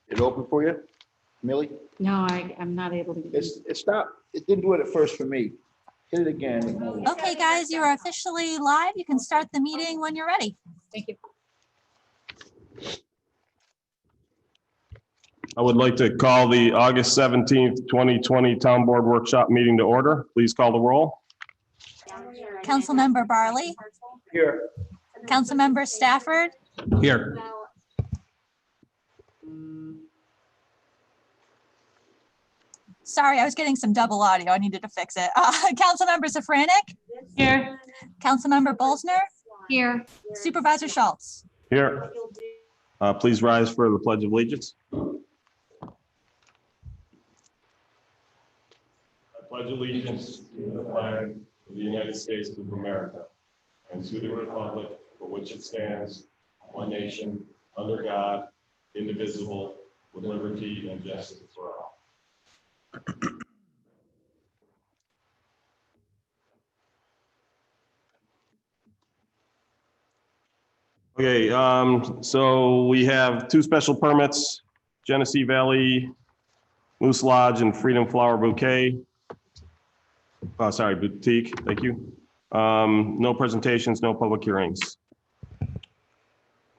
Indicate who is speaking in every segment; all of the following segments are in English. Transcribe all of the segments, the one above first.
Speaker 1: It open for you, Millie?
Speaker 2: No, I'm not able to.
Speaker 1: It's not, it didn't do it at first for me. Hit it again.
Speaker 3: Okay, guys, you are officially live. You can start the meeting when you're ready.
Speaker 2: Thank you.
Speaker 4: I would like to call the August 17th, 2020 Town Board Workshop meeting to order. Please call the roll.
Speaker 3: Councilmember Barley,
Speaker 1: Here.
Speaker 3: Councilmember Stafford,
Speaker 4: Here.
Speaker 3: sorry, I was getting some double audio. I needed to fix it. Councilmember Safranik,
Speaker 2: Here.
Speaker 3: Councilmember Bolsner,
Speaker 2: Here.
Speaker 3: Supervisor Schultz.
Speaker 4: Here. Please rise for the Pledge of Allegiance. I pledge allegiance to the flag of the United States of America and to the republic for which it stands, one nation, under God, indivisible, with liberty and justice for all. Okay, so we have two special permits, Genesee Valley Moose Lodge and Freedom Flower Bouquet. Sorry, Boutique, thank you. No presentations, no public hearings.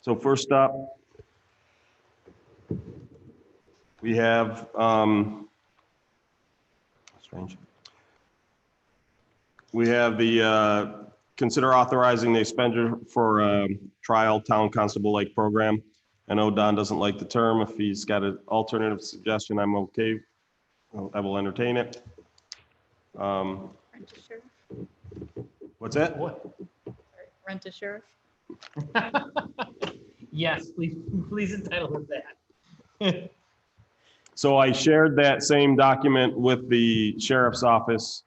Speaker 4: So first up, we have, strange. We have the, consider authorizing the expenditure for trial town constable like program. I know Don doesn't like the term. If he's got an alternative suggestion, I'm okay. I will entertain it. What's that?
Speaker 2: Rent a sheriff.
Speaker 5: Yes, please entitle it that.
Speaker 4: So I shared that same document with the sheriff's office.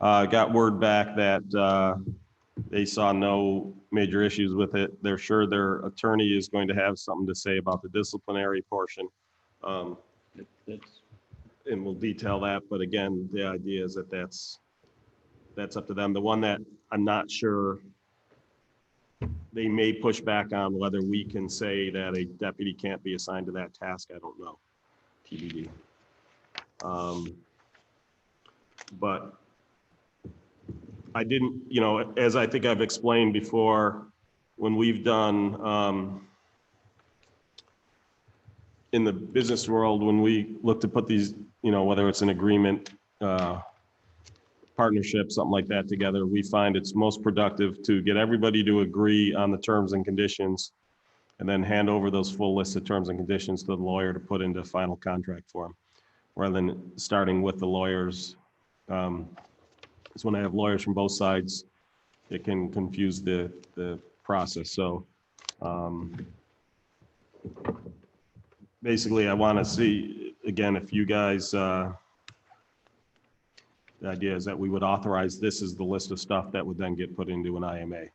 Speaker 4: Got word back that they saw no major issues with it. They're sure their attorney is going to have something to say about the disciplinary portion. And we'll detail that, but again, the idea is that that's up to them. The one that I'm not sure, they may push back on whether we can say that a deputy can't be assigned to that task. I don't know, TBD. But I didn't, as I think I've explained before, when we've done, in the business world, when we look to put these, whether it's an agreement, partnership, something like that together, we find it's most productive to get everybody to agree on the terms and conditions and then hand over those full lists of terms and conditions to the lawyer to put into final contract form, rather than starting with the lawyers. Because when I have lawyers from both sides, it can confuse the process. So basically, I want to see, again, if you guys, the idea is that we would authorize this as the list of stuff that would then get put into an IMA.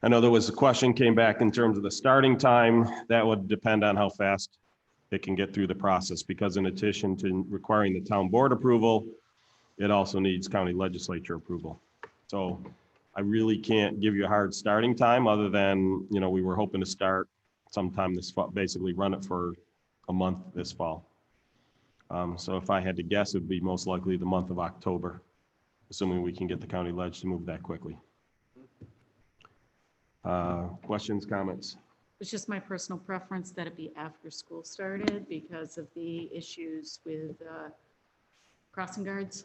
Speaker 4: I know there was a question came back in terms of the starting time. That would depend on how fast it can get through the process, because in addition to requiring the town board approval, it also needs county legislature approval. So I really can't give you a hard starting time other than, we were hoping to start sometime this fall, basically run it for a month this fall. So if I had to guess, it would be most likely the month of October, assuming we can get the county ledge to move that quickly. Questions, comments?
Speaker 2: It's just my personal preference that it be after school started because of the issues with crossing guards.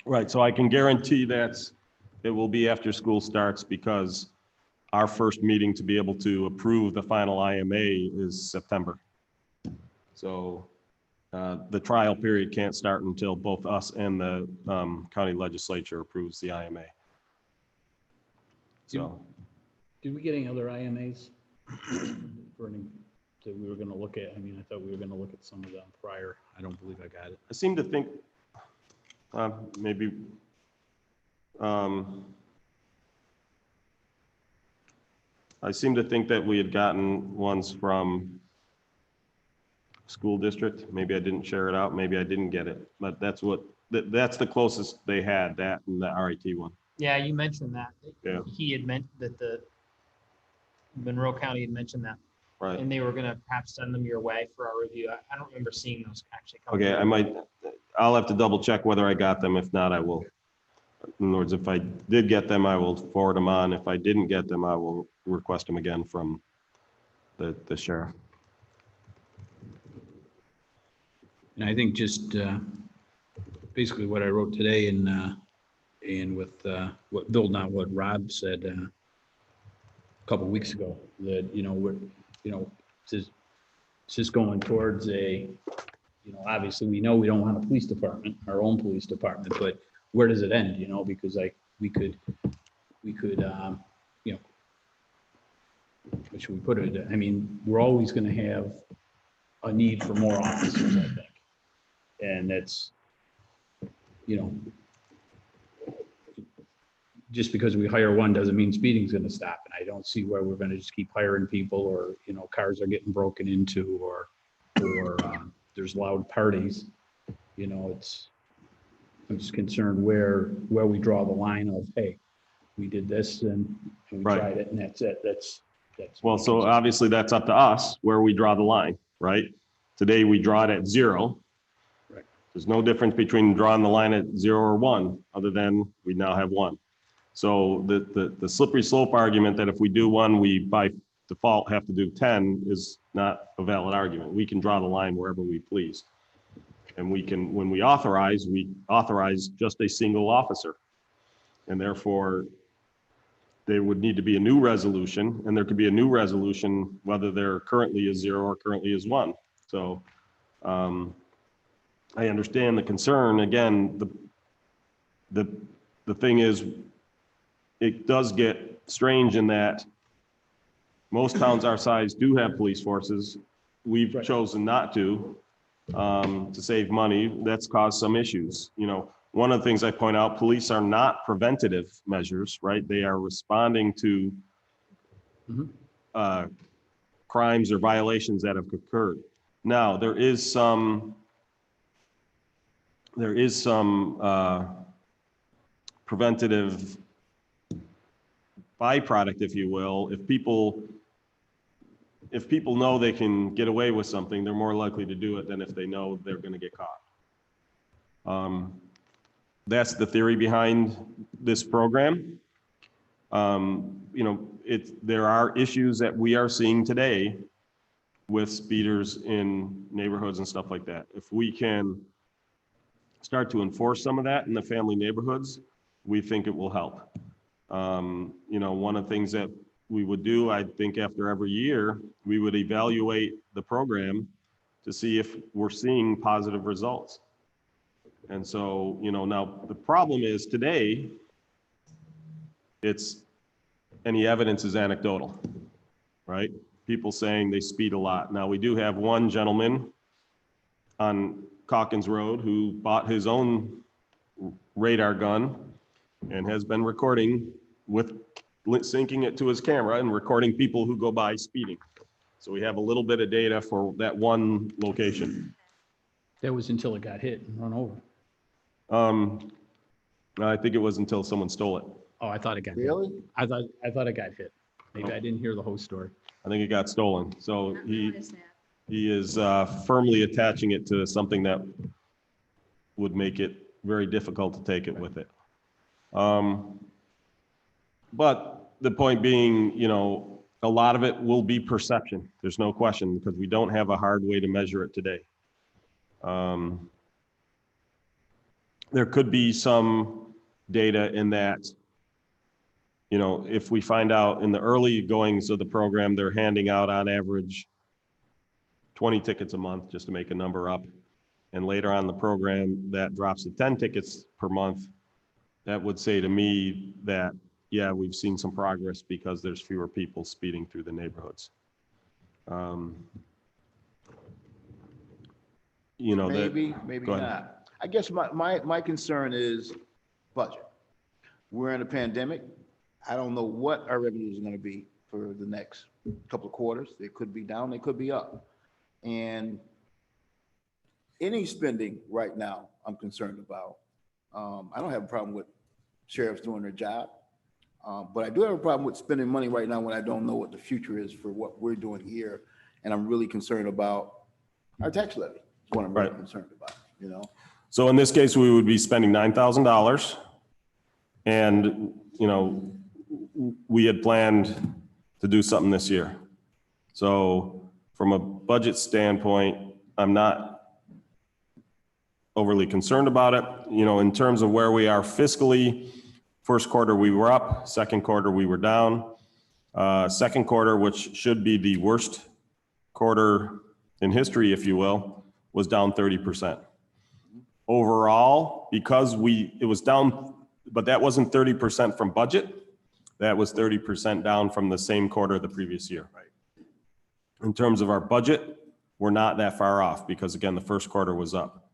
Speaker 4: Right, so I can guarantee that it will be after school starts, because our first meeting to be able to approve the final IMA is September. So the trial period can't start until both us and the county legislature approves the IMA. So,
Speaker 5: Did we get any other IMAs that we were going to look at? I mean, I thought we were going to look at some of them prior. I don't believe I got it.
Speaker 4: I seem to think maybe I seem to think that we had gotten ones from school district. Maybe I didn't share it out. Maybe I didn't get it, but that's the closest they had, that and the RIT one.
Speaker 5: Yeah, you mentioned that.
Speaker 4: Yeah.
Speaker 5: He had meant that the Monroe County had mentioned that.
Speaker 4: Right.
Speaker 6: and they were gonna perhaps send them your way for our review. I don't remember seeing those actually come.
Speaker 4: Okay,
Speaker 6: through.
Speaker 4: I'll have to double check whether I got them. If not, I will. In other words, if I did get them, I will forward them on. If I didn't get them, I will request them again from the sheriff.
Speaker 5: And I think just basically what I wrote today and with what building on what Rob said a couple of weeks ago, that, it's just going towards obviously we know we don't want a police department, our own police department, but where does it end, because like we could, which we put it, I mean, we're always going to have a need for more officers, I think. And that's, just because we hire one doesn't mean speeding's going to stop. And I don't see where we're going to just keep hiring people, or, cars are getting broken into, or there's loud parties. I'm just concerned where we draw the line of, hey, we did this and we
Speaker 4: Right.
Speaker 5: tried it and that's it. That's.
Speaker 4: Well, so obviously that's up to us where we draw the line, right? Today we draw it at 0.
Speaker 5: Right.
Speaker 4: There's no difference between drawing the line at 0 or 1, other than we now have 1. So the slippery slope argument that if we do 1, we by default have to do 10 is not a valid argument. We can draw the line wherever we please. And we can, when we authorize just a single officer. And therefore, there would need to be a new resolution, and there could be a new resolution whether there currently is 0 or currently is 1. So I understand the concern. Again, the thing is, it does get strange in that most towns our size do have police forces. We've
Speaker 5: Right.
Speaker 4: chosen not to save money. That's caused some issues. One of the things I point out, police are not preventative measures, right? They are responding to
Speaker 5: Mhm.
Speaker 4: crimes or violations that have occurred. Now, there is some preventative byproduct, if you will. If people know they can get away with something, they're more likely to do it than if they know they're going to get caught. That's the theory behind this program. There are issues that we are seeing today with speeders in neighborhoods and stuff like that. If we can start to enforce some of that in the family neighborhoods, we think it will help. One of the things that we would do, I think after every year, we would evaluate the program to see if we're seeing positive results. And so, now the problem is today, any evidence is anecdotal, right? People saying they speed a lot. Now, we do have one gentleman on Calkins Road who bought his own radar gun and has been recording syncing it to his camera and recording people who go by speeding. So we have a little bit of data for that one location.
Speaker 5: That was until it got hit and run over.
Speaker 4: I think it was until someone stole it.
Speaker 5: Oh, I thought it got hit.
Speaker 1: Really?
Speaker 5: I thought it got hit. Maybe I didn't hear the whole story.
Speaker 4: I think it got stolen. So
Speaker 2: Not
Speaker 4: he
Speaker 2: noticed that.
Speaker 4: is firmly attaching it to something that would make it very difficult to take it with it. But the point being, a lot of it will be perception. There's no question, because we don't have a hard way to measure it today. There could be some data in that, if we find out in the early goings of the program, they're handing out on average 20 tickets a month, just to make a number up. And later on in the program, that drops to 10 tickets per month. That would say to me that, yeah, we've seen some progress because there's fewer people speeding through the neighborhoods.
Speaker 1: Maybe, maybe
Speaker 4: Go ahead.
Speaker 1: not. I guess my concern is budget. We're in a pandemic. I don't know what our revenues are going to be for the next couple of quarters. They could be down, they could be up. And any spending right now, I'm concerned about. I don't have a problem with sheriffs doing their job. But I do have a problem with spending money right now when I don't know what the future is for what we're doing here. And I'm really concerned about our tax levy. That's what I'm really
Speaker 4: Right.
Speaker 1: concerned about, you know?
Speaker 4: So in this case, we would be spending $9,000. And, you know, we had planned to do something this year. So from a budget standpoint, I'm not overly concerned about it. You know, in terms of where we are fiscally, first quarter we were up, second quarter we were down. Second quarter, which should be the worst quarter in history, if you will, was down 30%. Overall, because it was down, but that wasn't 30% from budget. That was 30% down from the same quarter the previous year.
Speaker 1: Right.
Speaker 4: In terms of our budget, we're not that far off because again, the first quarter was up.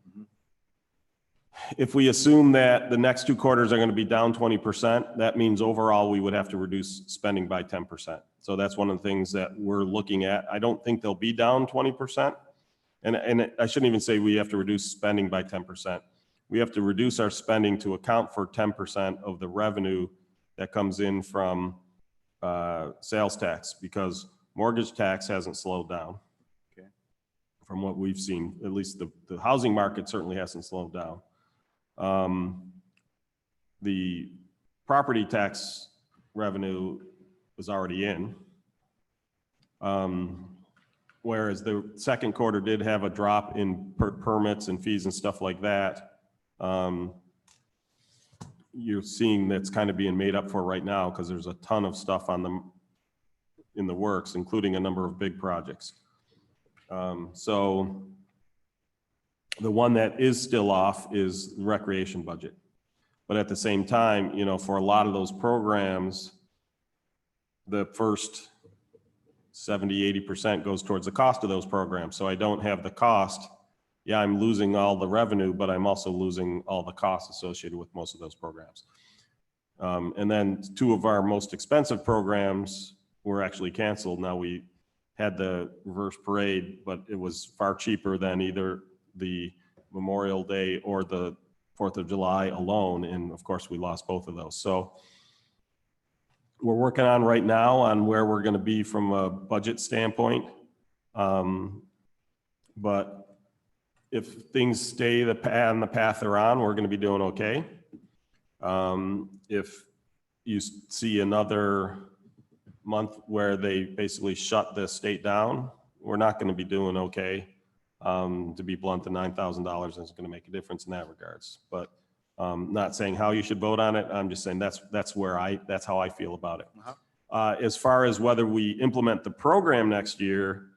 Speaker 4: If we assume that the next two quarters are going to be down 20%, that means overall we would have to reduce spending by 10%. So that's one of the things that we're looking at. I don't think they'll be down 20%. And I shouldn't even say we have to reduce spending by 10%. We have to reduce our spending to account for 10% of the revenue that comes in from sales tax, because mortgage tax hasn't slowed down.
Speaker 1: Okay.
Speaker 4: From what we've seen, at least the housing market certainly hasn't slowed down. The property tax revenue was already in. Whereas the second quarter did have a drop in permits and fees and stuff like that. You're seeing that's kind of being made up for right now because there's a ton of stuff in the works, including a number of big projects. So the one that is still off is the recreation budget. But at the same time, you know, for a lot of those programs, the first 70, 80% goes towards the cost of those programs. So I don't have the cost. Yeah, I'm losing all the revenue, but I'm also losing all the costs associated with most of those programs. And then two of our most expensive programs were actually canceled. Now we had the reverse parade, but it was far cheaper than either the Memorial Day or the 4th of July alone. And of course we lost both of those. So we're working on right now on where we're going to be from a budget standpoint. But if things stay on the path they're on, we're going to be doing okay. If you see another month where they basically shut the state down, we're not going to be doing okay. To be blunt, the $9,000 isn't going to make a difference in that regards. But not saying how you should vote on it. I'm just saying that's how I feel about it. As far as whether we implement the program next year,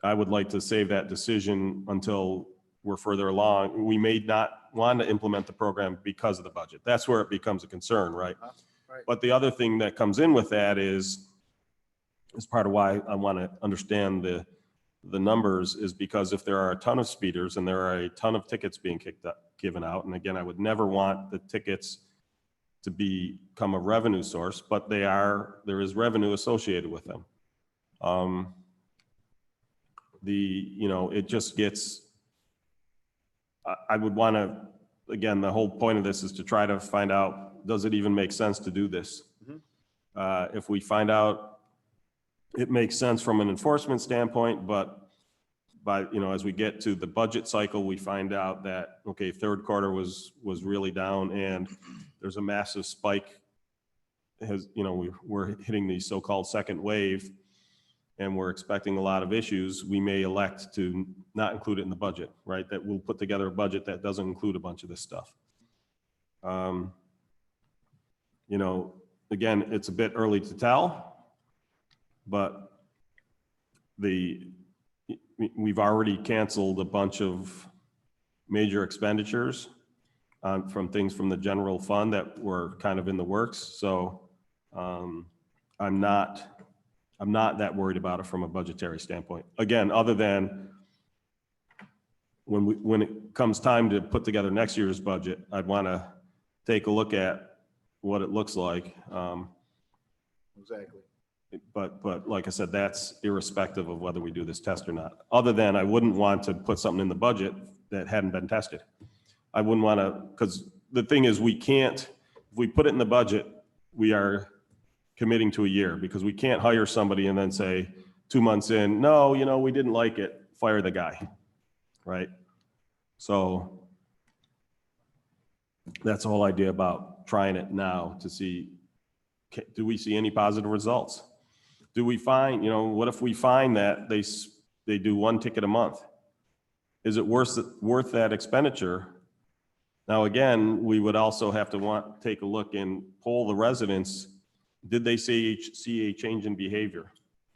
Speaker 4: I would like to save that decision until we're further along. We may not want to implement the program because of the budget. That's where it becomes a concern, right?
Speaker 1: Right.
Speaker 4: But the other thing that comes in with that is part of why I want to understand the numbers, is because if there are a ton of speeders and there are a ton of tickets being given out, and again, I would never want the tickets to become a revenue source, but there is revenue associated with them. It just gets, I would want to, again, the whole point of this is to try to find out, does it even make sense to do this? If we find out it makes sense from an enforcement standpoint, but as we get to the budget cycle, we find out that, okay, third quarter was really down and there's a massive spike. We're hitting the so-called second wave and we're expecting a lot of issues. We may elect to not include it in the budget, right? That we'll put together a budget that doesn't include a bunch of this stuff. Again, it's a bit early to tell. But we've already canceled a bunch of major expenditures from things from the general fund that were kind of in the works. So I'm not that worried about it from a budgetary standpoint. Again, other than when it comes time to put together next year's budget, I'd want to take a look at what it looks like.
Speaker 1: Exactly.
Speaker 4: But like I said, that's irrespective of whether we do this test or not. Other than I wouldn't want to put something in the budget that hadn't been tested. I wouldn't want to, because the thing is, we can't, if we put it in the budget, we are committing to a year, because we can't hire somebody and then say 2 months in, no, we didn't like it, fire the guy, right? So that's the whole idea about trying it now to see, do we see any positive results? Do we find, what if we find that they do 1 ticket a month? Is it worth that expenditure? Now, again, we would also have to take a look and poll the residents. Did they see a change in behavior?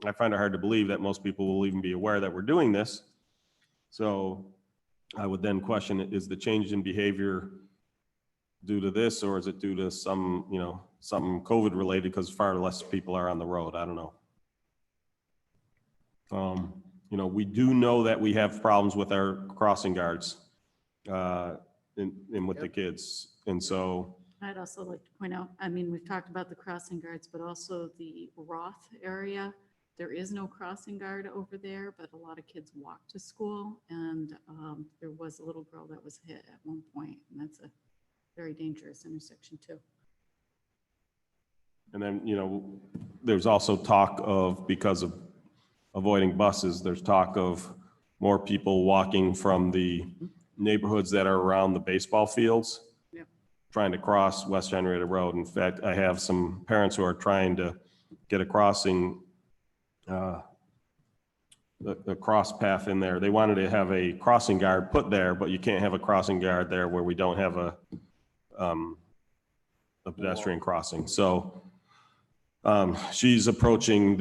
Speaker 4: I find it hard to believe that most people will even be aware that we're doing this. So I would then question, is the change in behavior due to this, or is it due to some, something COVID related, because far less people are on the road? I don't know. We do know that we have problems with our crossing guards and with the kids. And so,
Speaker 2: I'd also like to point out, we've talked about the crossing guards, but also the Roth area. There is no crossing guard over there, but a lot of kids walk to school. And there was a little girl that was hit at one point, and that's a very dangerous intersection too.
Speaker 4: and then, there's also talk of, because of avoiding buses, there's talk of more people walking from the neighborhoods that are around the baseball fields,
Speaker 2: Yep.
Speaker 4: trying to cross West Henrietta Road. In fact, I have some parents who are trying to get a crossing, the cross path in there. They wanted to have a crossing guard put there, but you can't have a crossing guard there where we don't have a pedestrian crossing. So she's approaching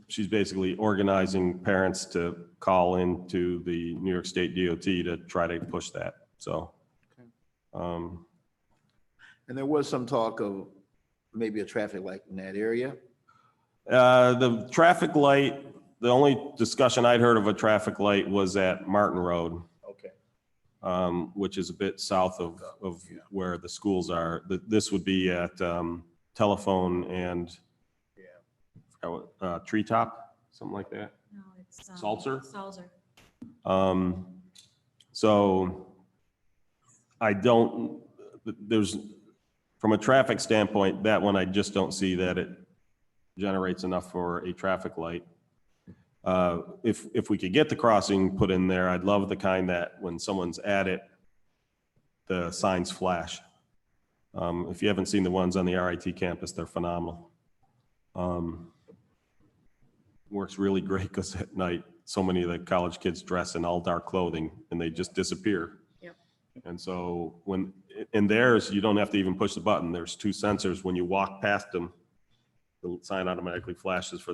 Speaker 4: she's basically organizing parents to call into the New York State DOT to try to push that. So,
Speaker 1: And there was some talk of maybe a traffic light in that area.
Speaker 4: the traffic light, the only discussion I'd heard of a traffic light was at Martin Road,
Speaker 1: Okay.
Speaker 4: which is a bit south of where the schools are. This would be at Telephone and Treetop, something like that.
Speaker 3: No, it's
Speaker 4: Salzer?
Speaker 3: Salzer.
Speaker 4: So I don't, from a traffic standpoint, that one, I just don't see that it generates enough for a traffic light. If we could get the crossing put in there, I'd love the kind that when someone's at it, the signs flash. If you haven't seen the ones on the RIT campus, they're phenomenal. Works really great because at night, so many of the college kids dress in all dark clothing and they just disappear.
Speaker 2: Yep.
Speaker 4: And so when in theirs, you don't have to even push the button. There's 2 sensors. When you walk past them, the sign automatically flashes for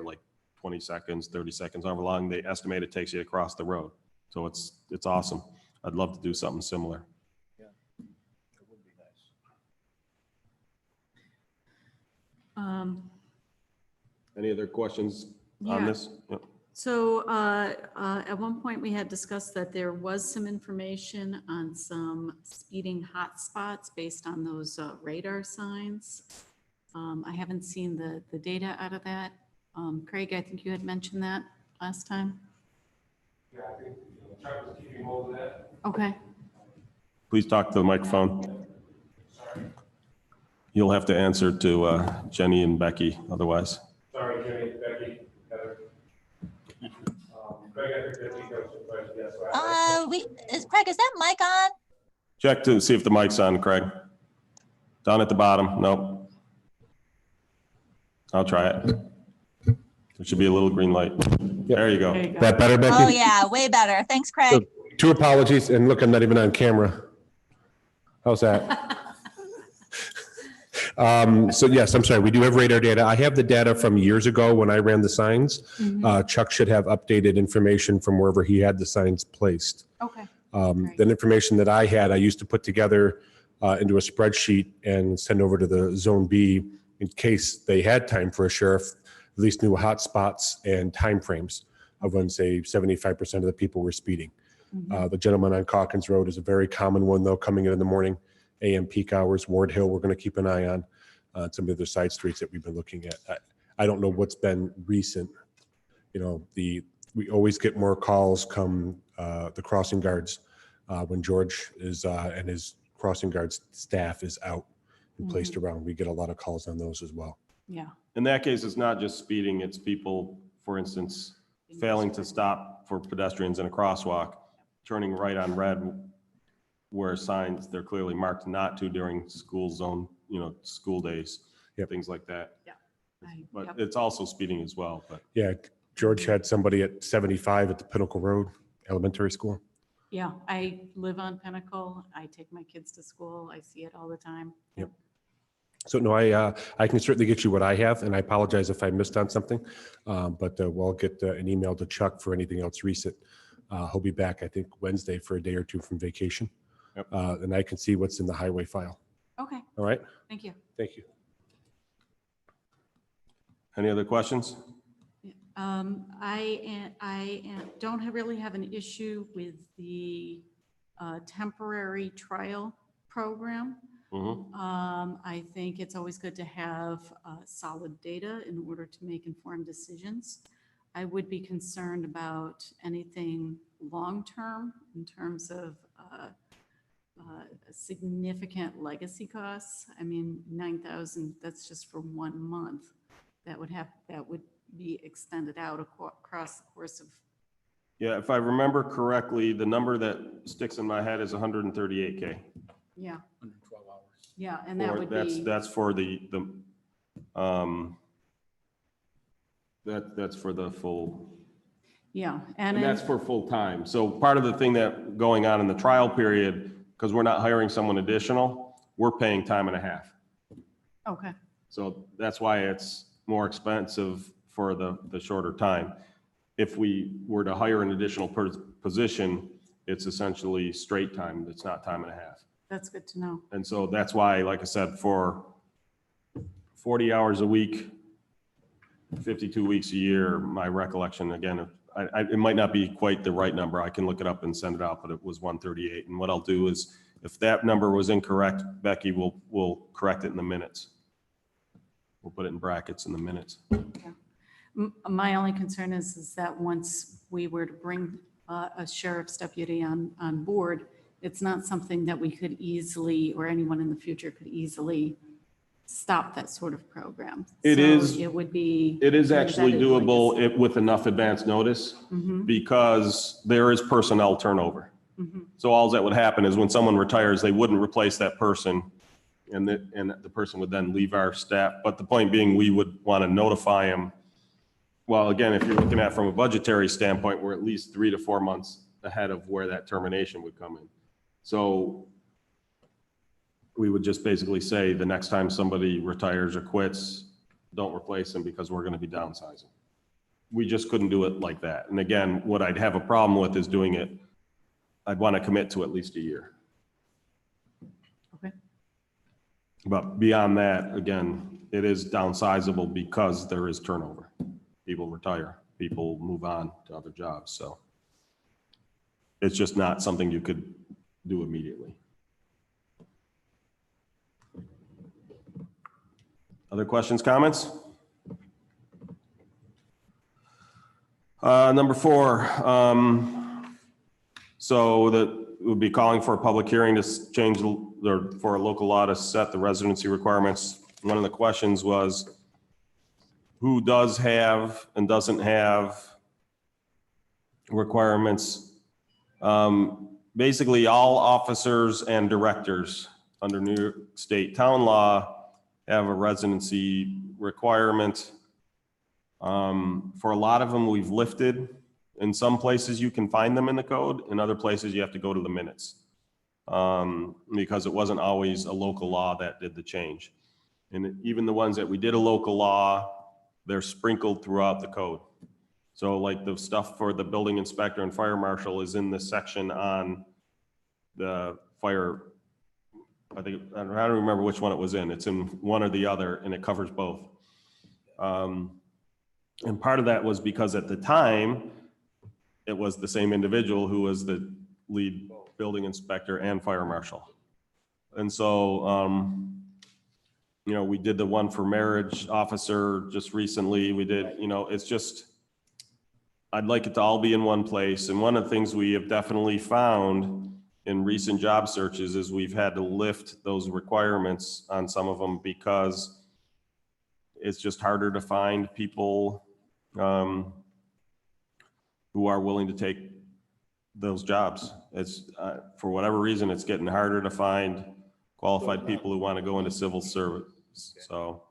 Speaker 4: like 20 seconds, 30 seconds, however long they estimate it takes you to cross the road. So it's awesome. I'd love to do something similar.
Speaker 1: Yeah, it would be nice.
Speaker 4: Any other questions on
Speaker 2: Yeah.
Speaker 4: this? Yep.
Speaker 2: So at one point, we had discussed that there was some information on some speeding hotspots based on those radar signs. I haven't seen the data out of that. Craig, I think you had mentioned that last time.
Speaker 7: Yeah, I think Chuck was keeping hold of that.
Speaker 2: Okay.
Speaker 4: Please talk to the microphone.
Speaker 7: Sorry,
Speaker 4: You'll have to answer to Jenny and Becky otherwise.
Speaker 7: sorry, Jimmy, Becky, Heather. Greg, I think that he goes to the question, yes. So I-
Speaker 3: Craig, is that mic on?
Speaker 4: Check to see if the mic's on, Craig. Down at the bottom. Nope. I'll try it. There should be a little green light. There you go.
Speaker 2: There you go.
Speaker 8: That better, Becky?
Speaker 3: Oh, yeah, way better. Thanks, Craig.
Speaker 8: 2 apologies, and look, I'm not even on camera. How's that? So yes, I'm sorry, we do have radar data. I have the data from years ago when I ran the signs. Chuck should have updated information from wherever he had the signs placed.
Speaker 2: Okay.
Speaker 8: The information that I had, I used to put together into a spreadsheet and send over to the Zone B in case they had time for a sheriff, at least knew hot spots and timeframes of when, say, 75% of the people were speeding. The gentleman on Calkins Road is a very common one, though, coming in the morning, AM peak hours. Ward Hill, we're going to keep an eye on. Some of the other side streets that we've been looking at. I don't know what's been recent. We always get more calls come the crossing guards when George is and his crossing guards staff is out. and placed around. We get a lot of calls on those as well.
Speaker 2: Yeah.
Speaker 4: In that case, it's not just speeding, it's people, for instance, failing to stop for pedestrians in a crosswalk, turning right on red where signs, they're clearly marked not to during school zone, school days,
Speaker 8: Yep.
Speaker 4: things like that. But
Speaker 2: Yep.
Speaker 4: it's also speeding as well, but
Speaker 8: Yeah, George had somebody at 75 at the Pinnacle Road Elementary School.
Speaker 2: Yeah, I live on Pinnacle. I take my kids to school. I see it all the time.
Speaker 8: Yep. So no, I can certainly get you what I have, and I apologize if I missed on something, but we'll get an email to Chuck for anything else recent. He'll be back, I think, Wednesday for a day or two from vacation.
Speaker 4: Yep.
Speaker 8: And I can see what's in the highway file.
Speaker 2: Okay,
Speaker 8: All right,
Speaker 2: thank you.
Speaker 8: thank you.
Speaker 4: any other questions?
Speaker 2: I don't really have an issue with the temporary trial program.
Speaker 4: Mhm.
Speaker 2: I think it's always good to have solid data in order to make informed decisions. I would be concerned about anything long-term in terms of significant legacy costs. I mean, 9,000, that's just for 1 month. That would be extended out across the course of,
Speaker 4: Yeah, if I remember correctly, the number that sticks in my head is 138K.
Speaker 2: yeah,
Speaker 5: 112 hours.
Speaker 2: yeah, and that
Speaker 4: Or
Speaker 2: would
Speaker 4: that's,
Speaker 2: be,
Speaker 4: that's for that's for the full,
Speaker 2: yeah.
Speaker 4: and that's for full time. So part of the thing that going on in the trial period, because we're not hiring someone additional, we're paying time and a half.
Speaker 2: Okay,
Speaker 4: So that's why it's more expensive for the shorter time. If we were to hire an additional position, it's essentially straight time. It's not time and a half.
Speaker 2: that's good to know.
Speaker 4: And so that's why, like I said, for 40 hours a week, 52 weeks a year, my recollection, again, it might not be quite the right number. I can look it up and send it out, but it was 138. And what I'll do is, if that number was incorrect, Becky will correct it in the minutes. We'll put it in brackets in the minutes.
Speaker 2: My only concern is that once we were to bring a sheriff's deputy on board, it's not something that we could easily, or anyone in the future could easily stop that sort of program.
Speaker 4: It
Speaker 2: So
Speaker 4: is-
Speaker 2: It would be.
Speaker 4: It is actually
Speaker 2: embedded
Speaker 4: doable
Speaker 2: legacy.
Speaker 4: with enough advance notice
Speaker 2: Mhm,
Speaker 4: because there is personnel turnover.
Speaker 2: mhm.
Speaker 4: So all that would happen is when someone retires, they wouldn't replace that person and the person would then leave our staff. But the point being, we would want to notify them. Well, again, if you're looking at from a budgetary standpoint, we're at least 3 to 4 months ahead of where that termination would come in. So we would just basically say the next time somebody retires or quits, don't replace them because we're going to be downsizing. We just couldn't do it like that. And again, what I'd have a problem with is doing it, I'd want to commit to at least a year.
Speaker 2: Okay.
Speaker 4: But beyond that, again, it is downsizable because there is turnover. People retire, people move on to other jobs, so. It's just not something you could do immediately. Other questions, comments? Number 4, so that would be calling for a public hearing to change for a local law to set the residency requirements. One of the questions was who does have and doesn't have requirements. Basically, all officers and directors under New York State town law have a residency requirement. For a lot of them, we've lifted. In some places, you can find them in the code. In other places, you have to go to the minutes because it wasn't always a local law that did the change. And even the ones that we did a local law, they're sprinkled throughout the code. So like the stuff for the building inspector and fire marshal is in the section on the fire. I don't remember which one it was in. It's in one or the other, and it covers both. And part of that was because at the time, it was the same individual who was the lead building inspector and fire marshal. And so, we did the one for marriage officer just recently. We did, it's just, I'd like it to all be in one place. And one of the things we have definitely found in recent job searches is we've had to lift those requirements on some of them because it's just harder to find people who are willing to take those jobs. It's, for whatever reason, it's getting harder to find qualified people who want to go into civil service. So,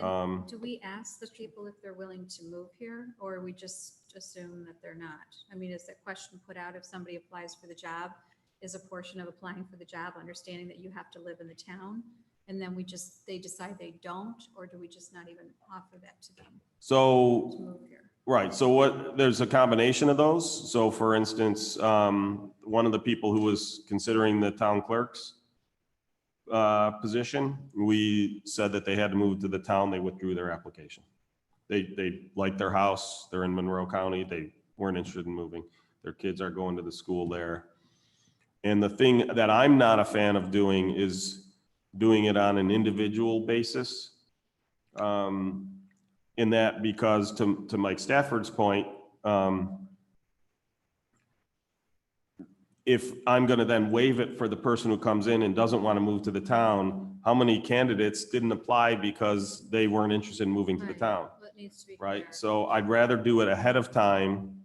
Speaker 2: And do we ask the people if they're willing to move here, or we just assume that they're not? I mean, is that question put out if somebody applies for the job? Is a portion of applying for the job understanding that you have to live in the town? And then they decide they don't, or do we just not even offer that to them to
Speaker 4: so
Speaker 2: move here?
Speaker 4: right. So there's a combination of those. So for instance, one of the people who was considering the town clerk's position, we said that they had to move to the town. They withdrew their application. They liked their house. They're in Monroe County. They weren't interested in moving. Their kids are going to the school there. And the thing that I'm not a fan of doing is doing it on an individual basis. In that, because to Mike Stafford's point, if I'm going to then waive it for the person who comes in and doesn't want to move to the town, how many candidates didn't apply because they weren't interested in moving to the
Speaker 2: Right.
Speaker 4: town,
Speaker 2: Well, it needs to be
Speaker 4: right?
Speaker 2: clear.
Speaker 4: So I'd rather do it ahead of time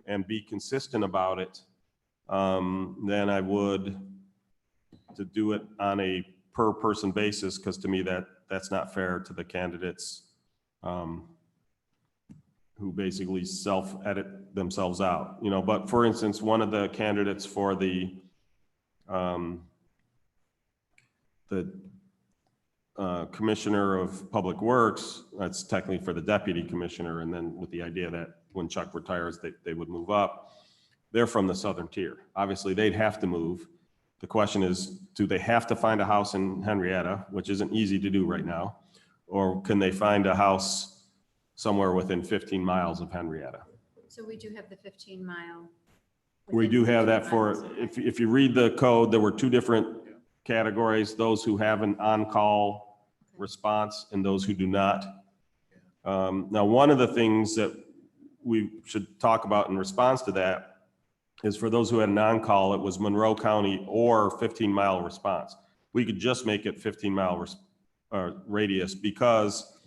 Speaker 4: and be consistent about it than I would to do it on a per person basis, because to me that's not fair to the candidates who basically self-edit themselves out, you know. But for instance, one of the candidates for the Commissioner of Public Works, that's technically for the Deputy Commissioner, and then with the idea that when Chuck retires, they would move up. They're from the southern tier. Obviously, they'd have to move. The question is, do they have to find a house in Henrietta, which isn't easy to do right now, or can they find a house somewhere within 15 miles of Henrietta?
Speaker 2: So we do have the 15-mile.
Speaker 4: We do have that for, if you read the code, there were two different categories, those who have an on-call response and those who do not. Now, one of the things that we should talk about in response to that is for those who had an on-call, it was Monroe County or 15-mile response. We could just make it 15-mile radius because,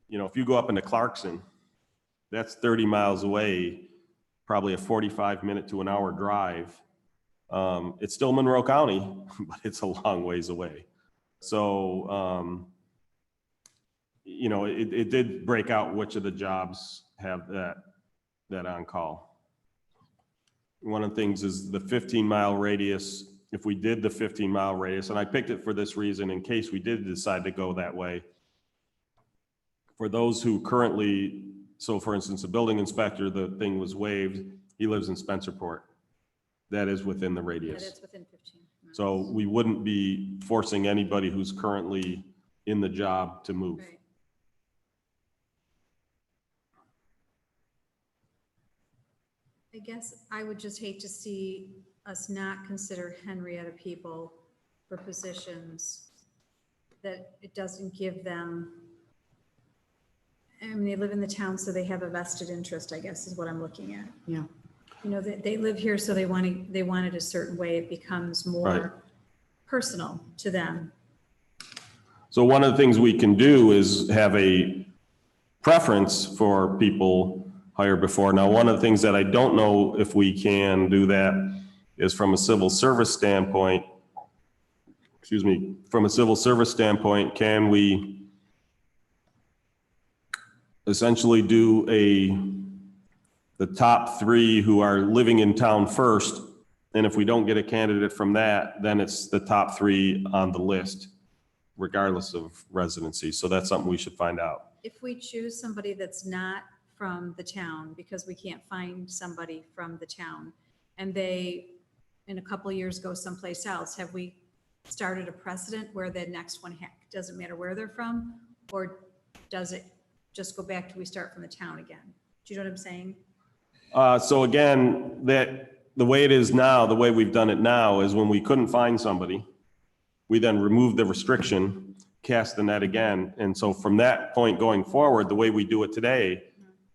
Speaker 4: you know, if you go up into Clarkson, that's 30 miles away, probably a 45-minute to an hour drive. It's still Monroe County, but it's a long ways away. So, you know, it did break out which of the jobs have that on-call. One of the things is the 15-mile radius. If we did the 15-mile radius, and I picked it for this reason in case we did decide to go that way, for those who currently, so for instance, the building inspector, the thing was waived, he lives in Spencerport. That is within the
Speaker 2: Yeah,
Speaker 4: radius.
Speaker 2: that's within 15 miles.
Speaker 4: So we wouldn't be forcing anybody who's currently in the job to move.
Speaker 2: Right. I guess I would just hate to see us not consider Henrietta people for positions that it doesn't give them. I mean, they live in the town, so they have a vested interest, I guess, is what I'm looking at.
Speaker 9: Yeah.
Speaker 2: You know, they live here, so they want it a certain way. It becomes more personal to them.
Speaker 4: So one of the things we can do is have a preference for people hired before. Now, one of the things that I don't know if we can do that is from a civil service standpoint, can we essentially do the top three who are living in town first? And if we don't get a candidate from that, then it's the top three on the list, regardless of residency. So that's something we should find out.
Speaker 2: If we choose somebody that's not from the town, because we can't find somebody from the town, and they, in a couple of years, go someplace else, have we started a precedent where the next one doesn't matter where they're from? Or does it just go back to we start from the town again? Do you know what I'm saying?
Speaker 4: So again, the way it is now, the way we've done it now is when we couldn't find somebody, we then remove the restriction, cast the net again. And so from that point going forward, the way we do it today,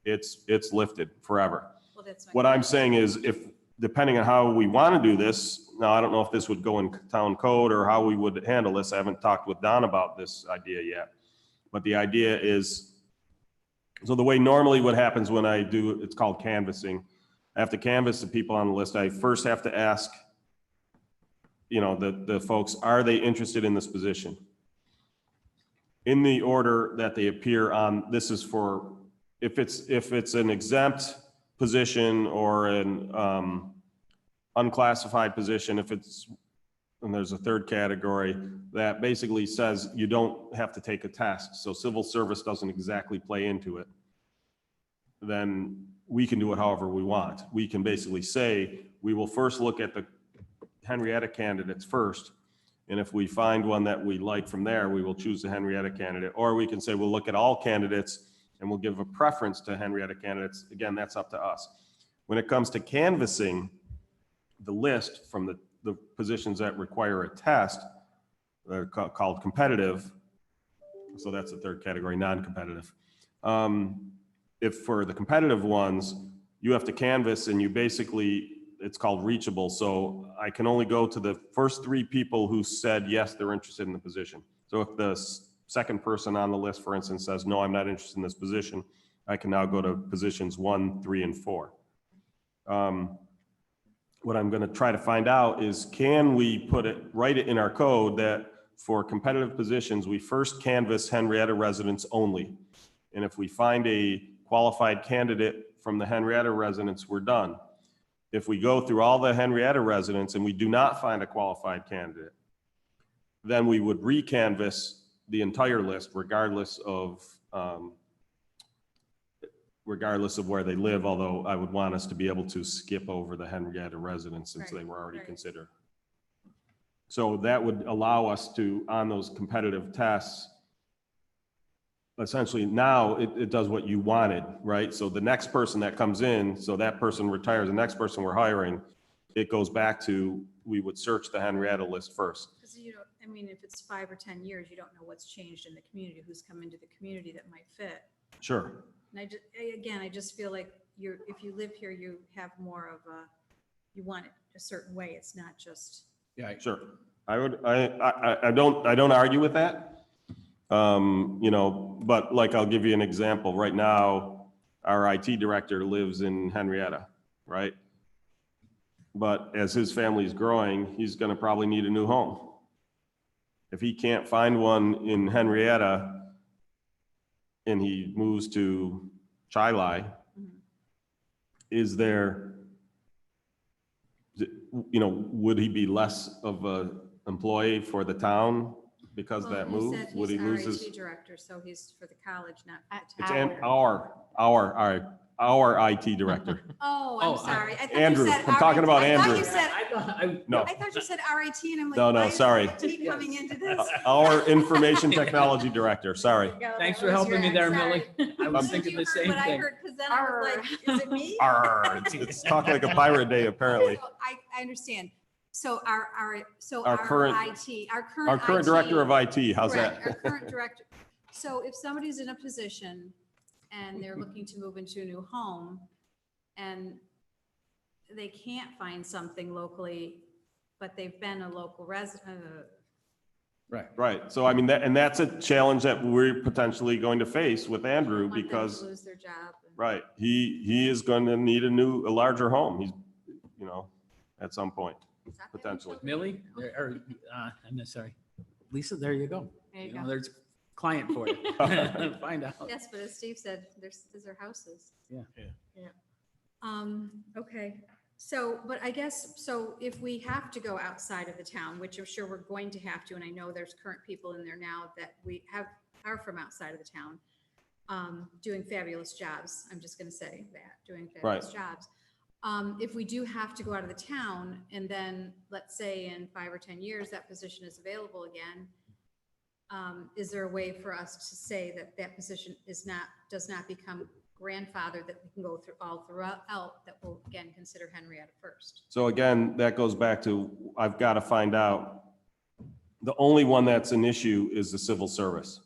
Speaker 4: it's lifted forever.
Speaker 2: Well, that's my
Speaker 4: What I'm saying is, if, depending on how we want to do this, now I don't know if this would go in town code or how we would handle this. I haven't talked with Don about this idea yet. But the idea is, so the way normally what happens when I do, it's called canvassing. I have to canvass the people on the list. I first have to ask, you know, the folks, are they interested in this position? In the order that they appear on, this is for, if it's an exempt position or an unclassified position, if it's, and there's a third category that basically says you don't have to take a test. So civil service doesn't exactly play into it. Then we can do it however we want. We can basically say, we will first look at the Henrietta candidates first. And if we find one that we like from there, we will choose the Henrietta candidate. Or we can say, we'll look at all candidates and we'll give a preference to Henrietta candidates. Again, that's up to us. When it comes to canvassing the list from the positions that require a test, they're called competitive. So that's the third category, non-competitive. If for the competitive ones, you have to canvass and you basically, it's called reachable. So I can only go to the first 3 people who said, yes, they're interested in the position. So if the second person on the list, for instance, says, no, I'm not interested in this position, I can now go to positions 1, 3, and 4. What I'm going to try to find out is, can we write it in our code that for competitive positions, we first canvass Henrietta residents only. And if we find a qualified candidate from the Henrietta residents, we're done. If we go through all the Henrietta residents and we do not find a qualified candidate, then we would recanvass the entire list regardless of where they live, although I would want us to be able to skip over the Henrietta residents since they were already considered. So that would allow us to, on those competitive tests, essentially now it does what you wanted, right? So the next person that comes in, so that person retires, the next person we're hiring, it goes back to, we would search the Henrietta list first.
Speaker 2: Because you don't, I mean, if it's 5 or 10 years, you don't know what's changed in the community, who's come into the community that might fit.
Speaker 4: Sure.
Speaker 2: And I just feel like if you live here, you have more of you want it a certain way. It's not just.
Speaker 5: Yeah,
Speaker 4: Sure. I don't argue with that. You know, but like, I'll give you an example. Right now, our IT director lives in Henrietta, right? But as his family is growing, he's going to probably need a new home. If he can't find one in Henrietta and he moves to Chilai, is there, you know, would he be less of a employee for the town because of that move? Would he lose his?
Speaker 2: He's our IT director, so he's for the college, not the
Speaker 4: It's
Speaker 2: town.
Speaker 4: our IT director.
Speaker 2: Oh,
Speaker 5: Oh,
Speaker 2: I'm sorry. I thought
Speaker 4: Andrew,
Speaker 2: you said
Speaker 4: I'm talking about
Speaker 2: I thought
Speaker 4: Andrew.
Speaker 2: you said,
Speaker 4: No,
Speaker 2: I thought you said RIT and I'm like.
Speaker 4: No,
Speaker 2: why is
Speaker 4: sorry.
Speaker 2: RIT coming into this?
Speaker 4: our information technology director, sorry.
Speaker 2: Yeah,
Speaker 5: thanks
Speaker 2: that
Speaker 5: for
Speaker 2: was
Speaker 5: helping me
Speaker 2: your
Speaker 5: there,
Speaker 2: end, sorry.
Speaker 5: Millie. I was thinking the same
Speaker 2: But I
Speaker 5: thing.
Speaker 2: heard, because then I was like, is it me?
Speaker 4: Arr, it's talk like a pirate day, apparently.
Speaker 2: So I understand. So our
Speaker 4: current-
Speaker 2: IT,
Speaker 4: Our current director of IT, how's
Speaker 2: correct,
Speaker 4: that?
Speaker 2: Our current director. So if somebody's in a position and they're looking to move into a new home and they can't find something locally, but they've been a local resident,
Speaker 4: Right, so I mean, that's a challenge that we're potentially going to face with Andrew
Speaker 2: want them to
Speaker 4: because,
Speaker 2: lose their job.
Speaker 4: right, he is going to need a larger home. He's, you know, at some point,
Speaker 2: Is that the
Speaker 4: potentially.
Speaker 2: utility?
Speaker 5: Millie, I'm sorry. Lisa, there you go.
Speaker 2: There you
Speaker 5: You know,
Speaker 2: go.
Speaker 5: there's a client for you. Find out.
Speaker 2: Yes, but as Steve said, these are houses.
Speaker 5: Yeah.
Speaker 2: Okay, so, but I guess, so if we have to go outside of the town, which I'm sure we're going to have to, and I know there's current people in there now that are from outside of the town, doing fabulous jobs. I'm just gonna say that, doing fabulous jobs. If we do have to go out of the town and then, let's say in 5 or 10 years, that position is available again, is there a way for us to say that that position does not become grandfathered, that we can go throughout, that will again consider Henrietta first?
Speaker 4: So again, that goes back to, I've got to find out, the only one that's an issue is the civil service.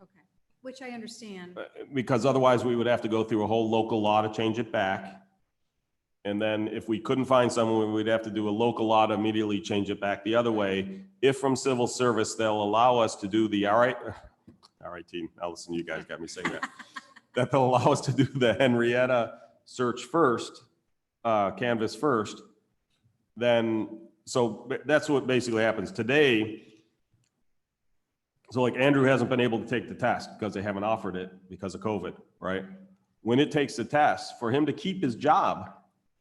Speaker 2: Okay, which I understand.
Speaker 4: Because otherwise we would have to go through a whole local law to change it back. And then if we couldn't find someone, we'd have to do a local law to immediately change it back the other way. If from civil service, they'll allow us to do the, all right, team, Allison, you guys got me saying that. That they'll allow us to do the Henrietta search first, canvas first, then, so that's what basically happens today. So like Andrew hasn't been able to take the test because they haven't offered it because of COVID, right? When it takes the test, for him to keep his job,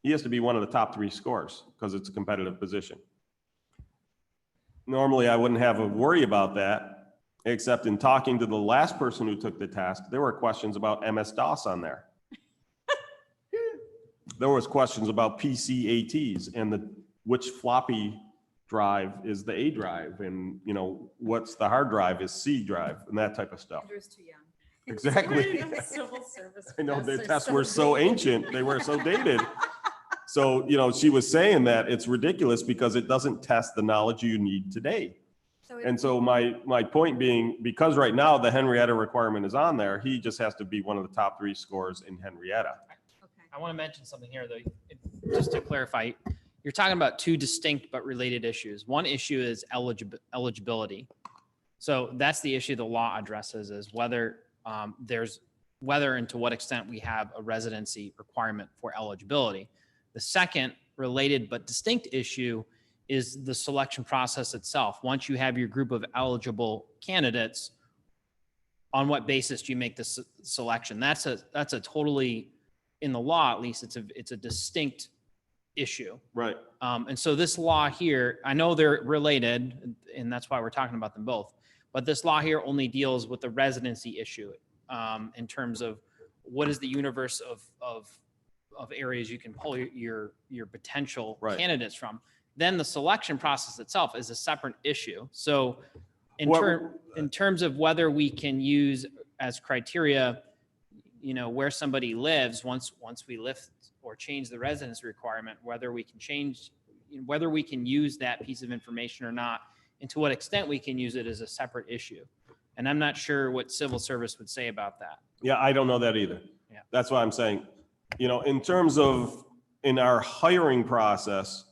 Speaker 4: he has to be one of the top 3 scores because it's a competitive position. Normally, I wouldn't have a worry about that, except in talking to the last person who took the test, there were questions about MS-DOS on there. There was questions about PCATs and which floppy drive is the A drive, and you know, what's the hard drive is C drive, and that type of stuff.
Speaker 2: Andrew's too young.
Speaker 4: Exactly.
Speaker 2: Civil service.
Speaker 4: I know the
Speaker 2: professors
Speaker 4: tests were so ancient, they were so dated. So, you know, she was saying that it's ridiculous because it doesn't test the knowledge you need today. And so my point being, because right now the Henrietta requirement is on there, he just has to be one of the top 3 scores in Henrietta.
Speaker 2: Okay.
Speaker 6: I want to mention something here, though, just to clarify. You're talking about 2 distinct but related issues. One issue is eligibility. So that's the issue the law addresses, is whether whether and to what extent we have a residency requirement for eligibility. The second related but distinct issue is the selection process itself. Once you have your group of eligible candidates, on what basis do you make this selection? That's a totally, in the law at least, it's a distinct issue.
Speaker 4: Right.
Speaker 6: And so this law here, I know they're related, and that's why we're talking about them both, but this law here only deals with the residency issue in terms of what is the universe of areas you can pull your potential
Speaker 4: Right.
Speaker 6: candidates from. Then the selection process itself is a separate issue. So in terms of whether we can use as criteria, you know, where somebody lives, once we lift or change the residence requirement, whether we can use that piece of information or not, and to what extent we can use it is a separate issue. And I'm not sure what civil service would say about that.
Speaker 4: Yeah, I don't know that either.
Speaker 6: Yeah.
Speaker 4: That's why I'm saying, you know, in terms of in our hiring process,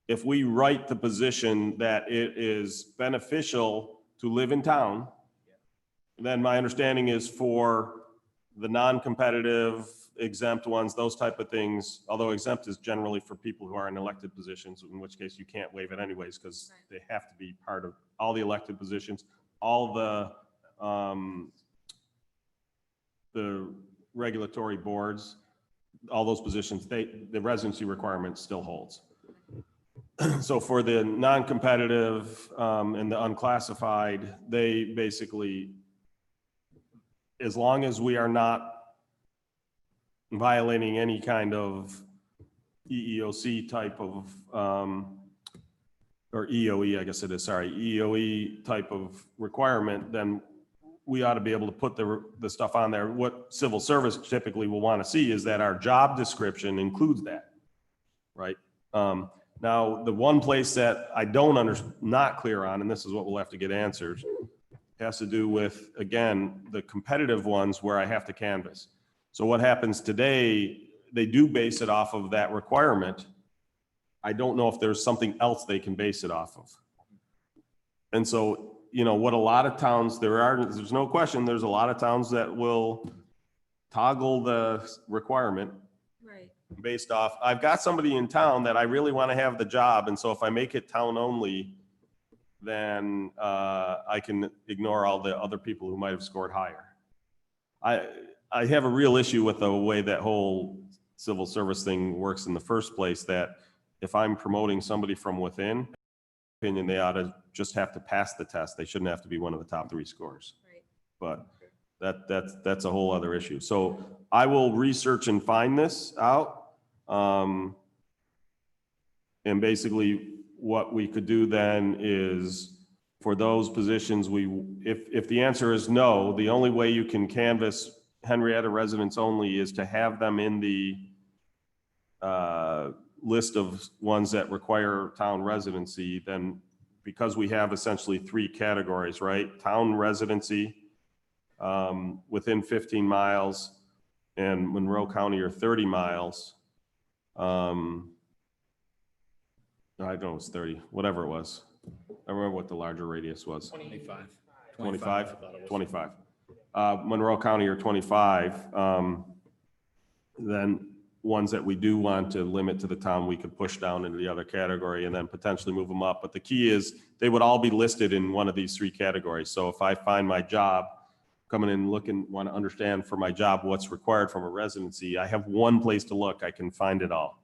Speaker 4: if we write the position that it is beneficial to live in town, then my understanding is for the non-competitive, exempt ones, those type of things, although exempt is generally for people who are in elected positions, in which case you can't waive it anyways, because they have to be part of all the elected positions, all the regulatory boards, all those positions, the residency requirement still holds. So for the non-competitive and the unclassified, they basically, as long as we are not violating any kind of EEOC type of, or EOE, I guess it is, sorry, EOE type of requirement, then we ought to be able to put the stuff on there. What civil service typically will want to see is that our job description includes that, right? Now, the one place that I not clear on, and this is what we'll have to get answers, has to do with, again, the competitive ones where I have to canvass. So what happens today, they do base it off of that requirement. I don't know if there's something else they can base it off of. And so, you know, what a lot of towns, there's no question, there's a lot of towns that will toggle the requirement
Speaker 2: Right.
Speaker 4: based off, I've got somebody in town that I really want to have the job. And so if I make it town only, then I can ignore all the other people who might have scored higher. I have a real issue with the way that whole civil service thing works in the first place, that if I'm promoting somebody from within, opinion, they ought to just have to pass the test. They shouldn't have to be one of the top 3 scores.
Speaker 2: Right.
Speaker 4: But that's a whole other issue. So I will research and find this out. And basically what we could do then is, for those positions, if the answer is no, the only way you can canvass Henrietta residents only is to have them in the list of ones that require town residency. Then, because we have essentially 3 categories, right? Town residency, within 15 miles, and Monroe County or 30 miles. I don't know, it's 30, whatever it was. I remember what the larger radius was.
Speaker 5: 25.
Speaker 4: 25? 25. Monroe County or 25. Then ones that we do want to limit to the town, we could push down into the other category and then potentially move them up. But the key is they would all be listed in one of these three categories. So if I find my job, coming in looking, want to understand for my job what's required from a residency, I have one place to look. I can find it all.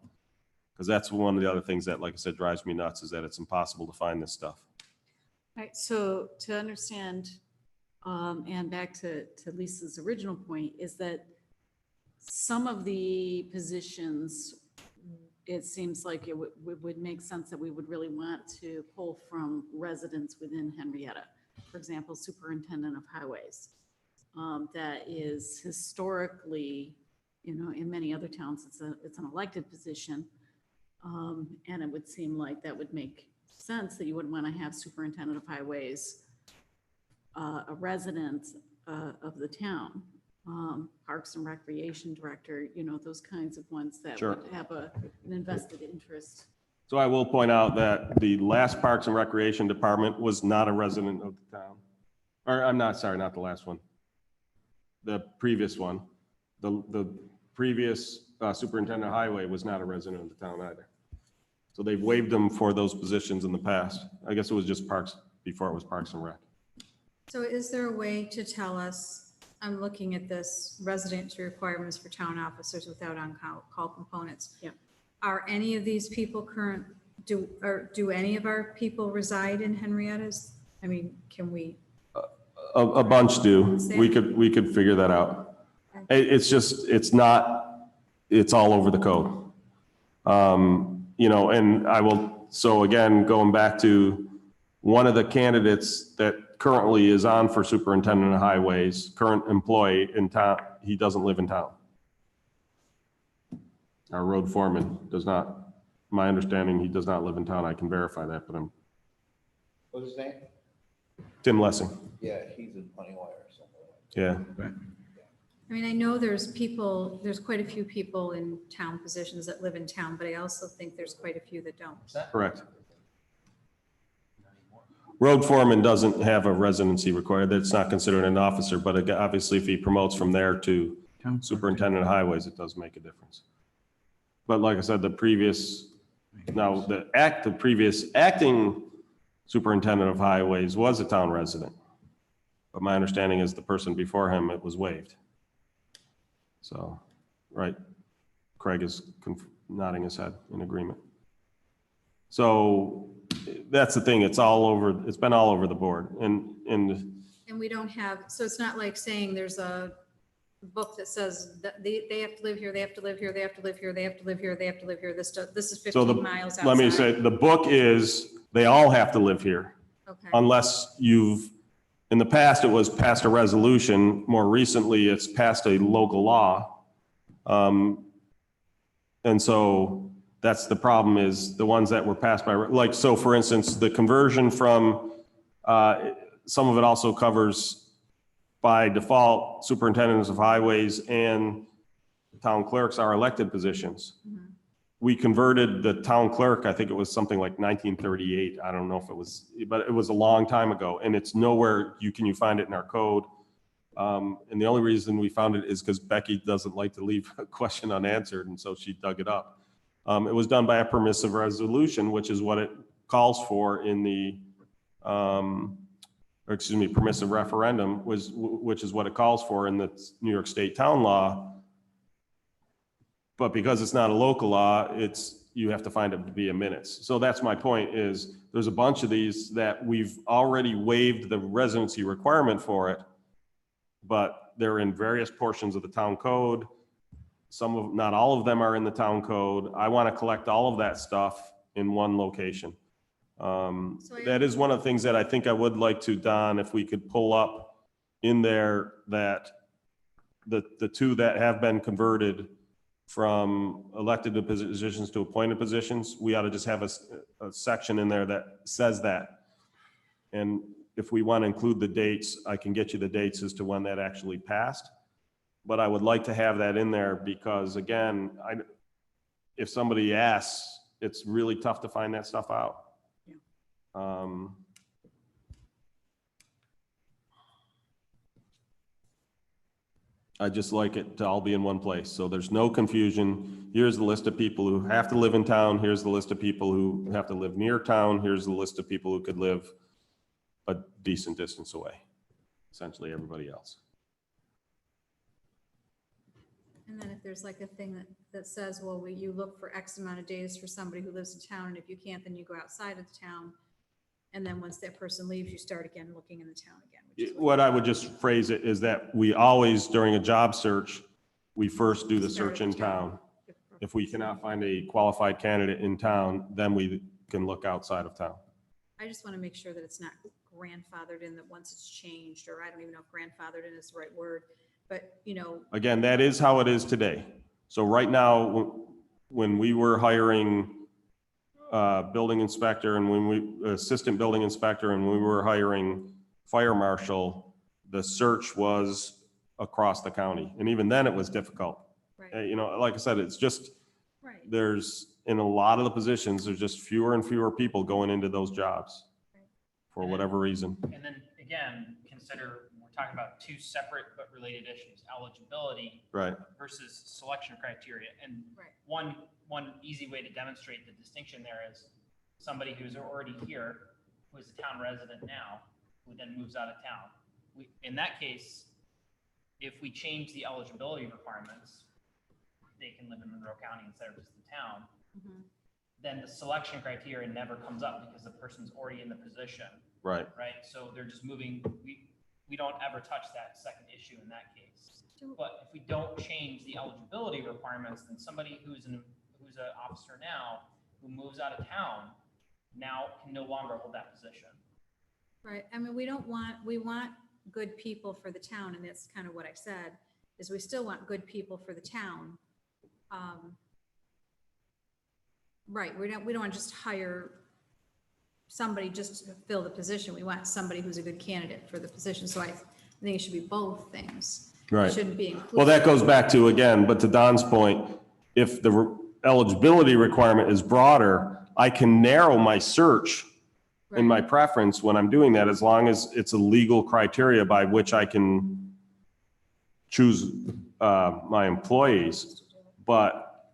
Speaker 4: Because that's one of the other things that, like I said, drives me nuts is that it's impossible to find this stuff.
Speaker 2: Right, so to understand, and back to Lisa's original point, is that some of the positions, it seems like it would make sense that we would really want to pull from residents within Henrietta. For example, superintendent of highways. That is historically, in many other towns, it's an elected position. And it would seem like that would make sense that you would want to have superintendent of highways, a resident of the town, Parks and Recreation Director, those kinds of ones that
Speaker 4: Sure.
Speaker 2: would have an invested interest.
Speaker 4: So I will point out that the last Parks and Recreation Department was not a resident of the town. Or I'm not, sorry, not the last one. The previous one. The previous superintendent of highway was not a resident of the town either. So they've waived them for those positions in the past. I guess it was just Parks before it was Parks and Rec.
Speaker 9: So is there a way to tell us, I'm looking at this residency requirements for town officers without on-call components.
Speaker 2: Yeah.
Speaker 9: Are any of these people do any of our people reside in Henrietta's? I mean, can we?
Speaker 4: A bunch do. We could figure that out. It's just, it's all over the code. And I will, so again, going back to one of the candidates that currently is on for superintendent of highways, current employee in town, he doesn't live in town. Our road foreman does not, my understanding, he does not live in town. I can verify that, but
Speaker 1: What's his name?
Speaker 4: Tim Lessing.
Speaker 1: Yeah, he's in Honeywire or something.
Speaker 4: Yeah.
Speaker 9: I mean, I know there's quite a few people in town positions that live in town, but I also think there's quite a few that don't.
Speaker 4: Correct. Road foreman doesn't have a residency required. That's not considered an officer, but obviously if he promotes from there to superintendent of highways, it does make a difference. But like I said, the previous acting superintendent of highways was a town resident. But my understanding is the person before him, it was waived. So, right, Craig is nodding his head in agreement. So that's the thing, it's been all over the board. And
Speaker 9: we don't have, so it's not like saying there's a book that says that they have to live here, they have to live here, they have to live here, they have to live here, they have to live here. This is 15 miles outside.
Speaker 4: let me say, the book is, they all have to live here.
Speaker 9: Okay.
Speaker 4: Unless in the past, it was passed a resolution. More recently, it's passed a local law. And so that's the problem is the ones that were passed by, so for instance, the conversion from, some of it also covers by default superintendents of highways and town clerks are elected positions.
Speaker 9: Mhm.
Speaker 4: We converted the town clerk, I think it was something like 1938. I don't know if it was, but it was a long time ago and it's nowhere you find it in our code. And the only reason we found it is because Becky doesn't like to leave a question unanswered. And so she dug it up. It was done by a permissive resolution, which is what it calls for in the, permissive referendum which is what it calls for in the New York State town law. But because it's not a local law, you have to find it to be a minutes. So that's my point is there's a bunch of these that we've already waived the residency requirement for it, but they're in various portions of the town code. Not all of them are in the town code. I want to collect all of that stuff in one location. That is one of the things that I think I would like to, Don, if we could pull up in there that the two that have been converted from elected positions to appointed positions, we ought to just have a section in there that says that. And if we want to include the dates, I can get you the dates as to when that actually passed. But I would like to have that in there because again, if somebody asks, it's really tough to find that stuff out. I just like it to all be in one place. So there's no confusion. Here's the list of people who have to live in town. Here's the list of people who have to live near town. Here's the list of people who could live a decent distance away. Essentially everybody else.
Speaker 9: And then if there's like a thing that says, well, you look for X amount of days for somebody who lives in town, and if you can't, then you go outside of the town. And then once that person leaves, you start again looking in the town again. which is
Speaker 4: What I would just phrase it is that we always, during a job search, we first do the search in town. If we cannot find a qualified candidate in town, then we can look outside of town.
Speaker 9: I just want to make sure that it's not grandfathered in, that once it's changed, or I don't even know if grandfathered in is the right word, but you know,
Speaker 4: Again, that is how it is today. So right now, when we were hiring building inspector and when we assistant building inspector and we were hiring fire marshal, the search was across the county. And even then it was difficult.
Speaker 9: right,
Speaker 4: You know, like I said, it's just,
Speaker 9: right.
Speaker 4: there's, in a lot of the positions, there's just fewer and fewer people going into those jobs for whatever reason.
Speaker 6: And then again, consider, we're talking about two separate but related issues, eligibility
Speaker 4: Right.
Speaker 6: versus selection criteria. And
Speaker 9: Right.
Speaker 6: one easy way to demonstrate the distinction there is somebody who's already here, who is a town resident now, who then moves out of town. In that case, if we change the eligibility requirements, they can live in Monroe County instead of just the town,
Speaker 9: Mhm.
Speaker 6: then the selection criteria never comes up because the person's already in the position,
Speaker 4: Right.
Speaker 6: right? So they're just moving, we don't ever touch that second issue in that case. But if we don't change the eligibility requirements, then somebody who's an officer now, who moves out of town, now can no longer hold that position.
Speaker 9: Right, I mean, we want good people for the town, and that's kind of what I said, is we still want good people for the town. Right, we don't want to just hire somebody just to fill the position, we want somebody who's a good candidate for the position, so I think it should be both things. It
Speaker 4: Right.
Speaker 9: shouldn't be included.
Speaker 4: Well, that goes back to, again, but to Don's point, if the eligibility requirement is broader, I can narrow my search in my preference when I'm doing that, as long as it's a legal criteria by which I can choose my employees. But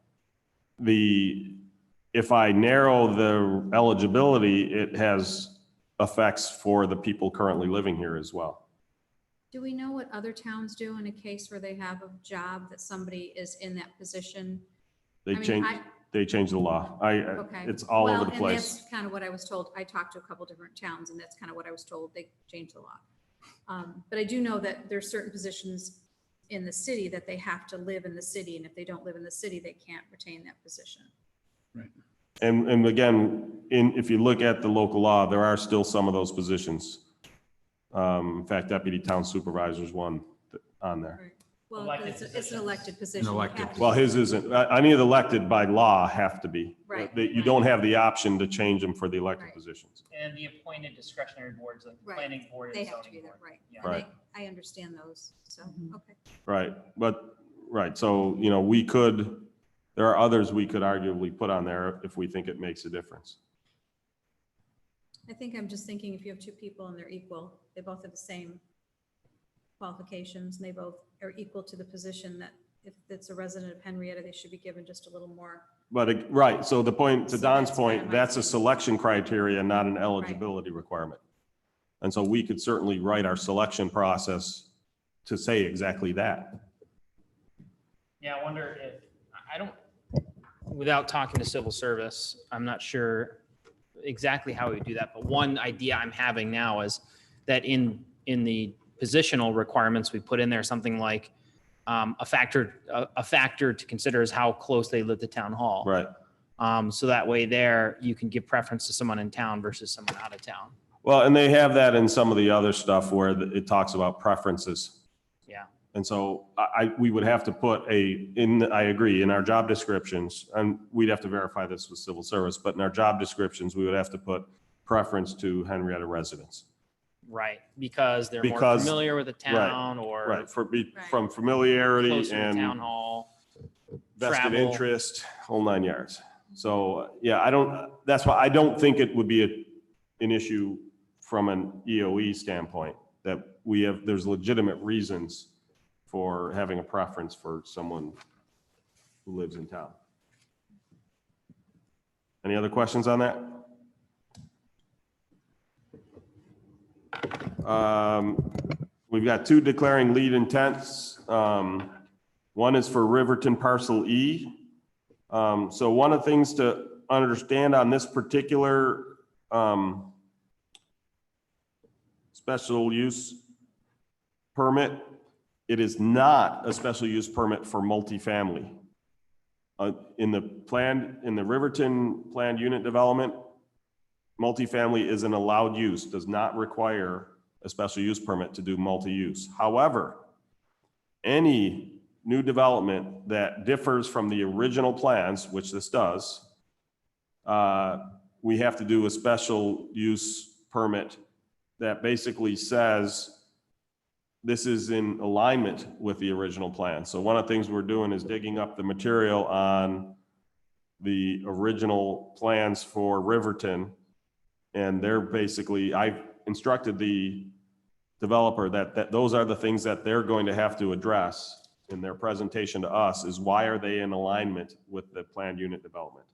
Speaker 4: if I narrow the eligibility, it has effects for the people currently living here as well.
Speaker 9: Do we know what other towns do in a case where they have a job that somebody is in that position?
Speaker 4: They
Speaker 9: I mean,
Speaker 4: change, they change the law.
Speaker 9: Okay.
Speaker 4: It's all
Speaker 9: Well,
Speaker 4: over the
Speaker 9: and
Speaker 4: place.
Speaker 9: that's kind of what I was told. I talked to a couple different towns, and that's kind of what I was told. They changed the law. But I do know that there's certain positions in the city that they have to live in the city, and if they don't live in the city, they can't retain that position.
Speaker 4: And again, if you look at the local law, there are still some of those positions. In fact, deputy town supervisor is one on there.
Speaker 9: Right. Well,
Speaker 6: Elected
Speaker 9: it's an elected position. You
Speaker 5: elected
Speaker 9: have to-
Speaker 4: Well, his isn't. Any of the elected by law have to be.
Speaker 9: Right,
Speaker 4: You
Speaker 9: right.
Speaker 4: don't have the option to change them for the elected
Speaker 9: Right.
Speaker 4: positions.
Speaker 6: And the appointed discretionary boards, like the
Speaker 9: Right.
Speaker 6: planning board
Speaker 9: They
Speaker 6: and
Speaker 9: have to be
Speaker 6: zoning
Speaker 9: there,
Speaker 6: board.
Speaker 9: right.
Speaker 6: Yeah.
Speaker 9: And
Speaker 4: Right.
Speaker 9: I understand those, so, okay.
Speaker 4: Right, but, right, so, there are others we could arguably put on there if we think it makes a difference.
Speaker 9: I think I'm just thinking if you have two people and they're equal, they both have the same qualifications, and they both are equal to the position, that if it's a resident of Henrietta, they should be given just a little more.
Speaker 4: But, right, so the point, to
Speaker 9: So
Speaker 4: Don's
Speaker 9: that's kind of
Speaker 4: point,
Speaker 9: my
Speaker 4: that's a
Speaker 9: thinking.
Speaker 4: selection criteria, not an eligibility requirement. And so we could certainly write our selection process to say exactly that.
Speaker 6: Yeah, I wonder if, I don't, without talking to civil service, I'm not sure exactly how we would do that. But one idea I'm having now is that in the positional requirements, we put in there something like a factor to consider is how close they live to town hall.
Speaker 4: Right.
Speaker 6: So that way there, you can give preference to someone in town versus someone out of town.
Speaker 4: Well, and they have that in some of the other stuff where it talks about preferences.
Speaker 6: Yeah.
Speaker 4: And so we would have to put I agree, in our job descriptions, and we'd have to verify this with civil service, but in our job descriptions, we would have to put preference to Henrietta residents.
Speaker 6: Right, because they're more
Speaker 4: Because-
Speaker 6: familiar with the town or
Speaker 4: Right, from
Speaker 9: Right.
Speaker 4: familiarity
Speaker 6: closer to town
Speaker 4: and
Speaker 6: hall.
Speaker 4: vested
Speaker 6: Travel.
Speaker 4: interest, whole 9 yards. So, yeah, that's why I don't think it would be an issue from an EOE standpoint, that there's legitimate reasons for having a preference for someone who lives in town. Any other questions on that? We've got 2 declaring lead intents. One is for Riverton Parcel E. So one of the things to understand on this particular special use permit, it is not a special use permit for multifamily. In the Riverton planned unit development, multifamily is an allowed use, does not require a special use permit to do multi-use. However, any new development that differs from the original plans, which this does, we have to do a special use permit that basically says this is in alignment with the original plan. So one of the things we're doing is digging up the material on the original plans for Riverton. And they're basically, I've instructed the developer that those are the things that they're going to have to address in their presentation to us, is why are they in alignment with the planned unit development?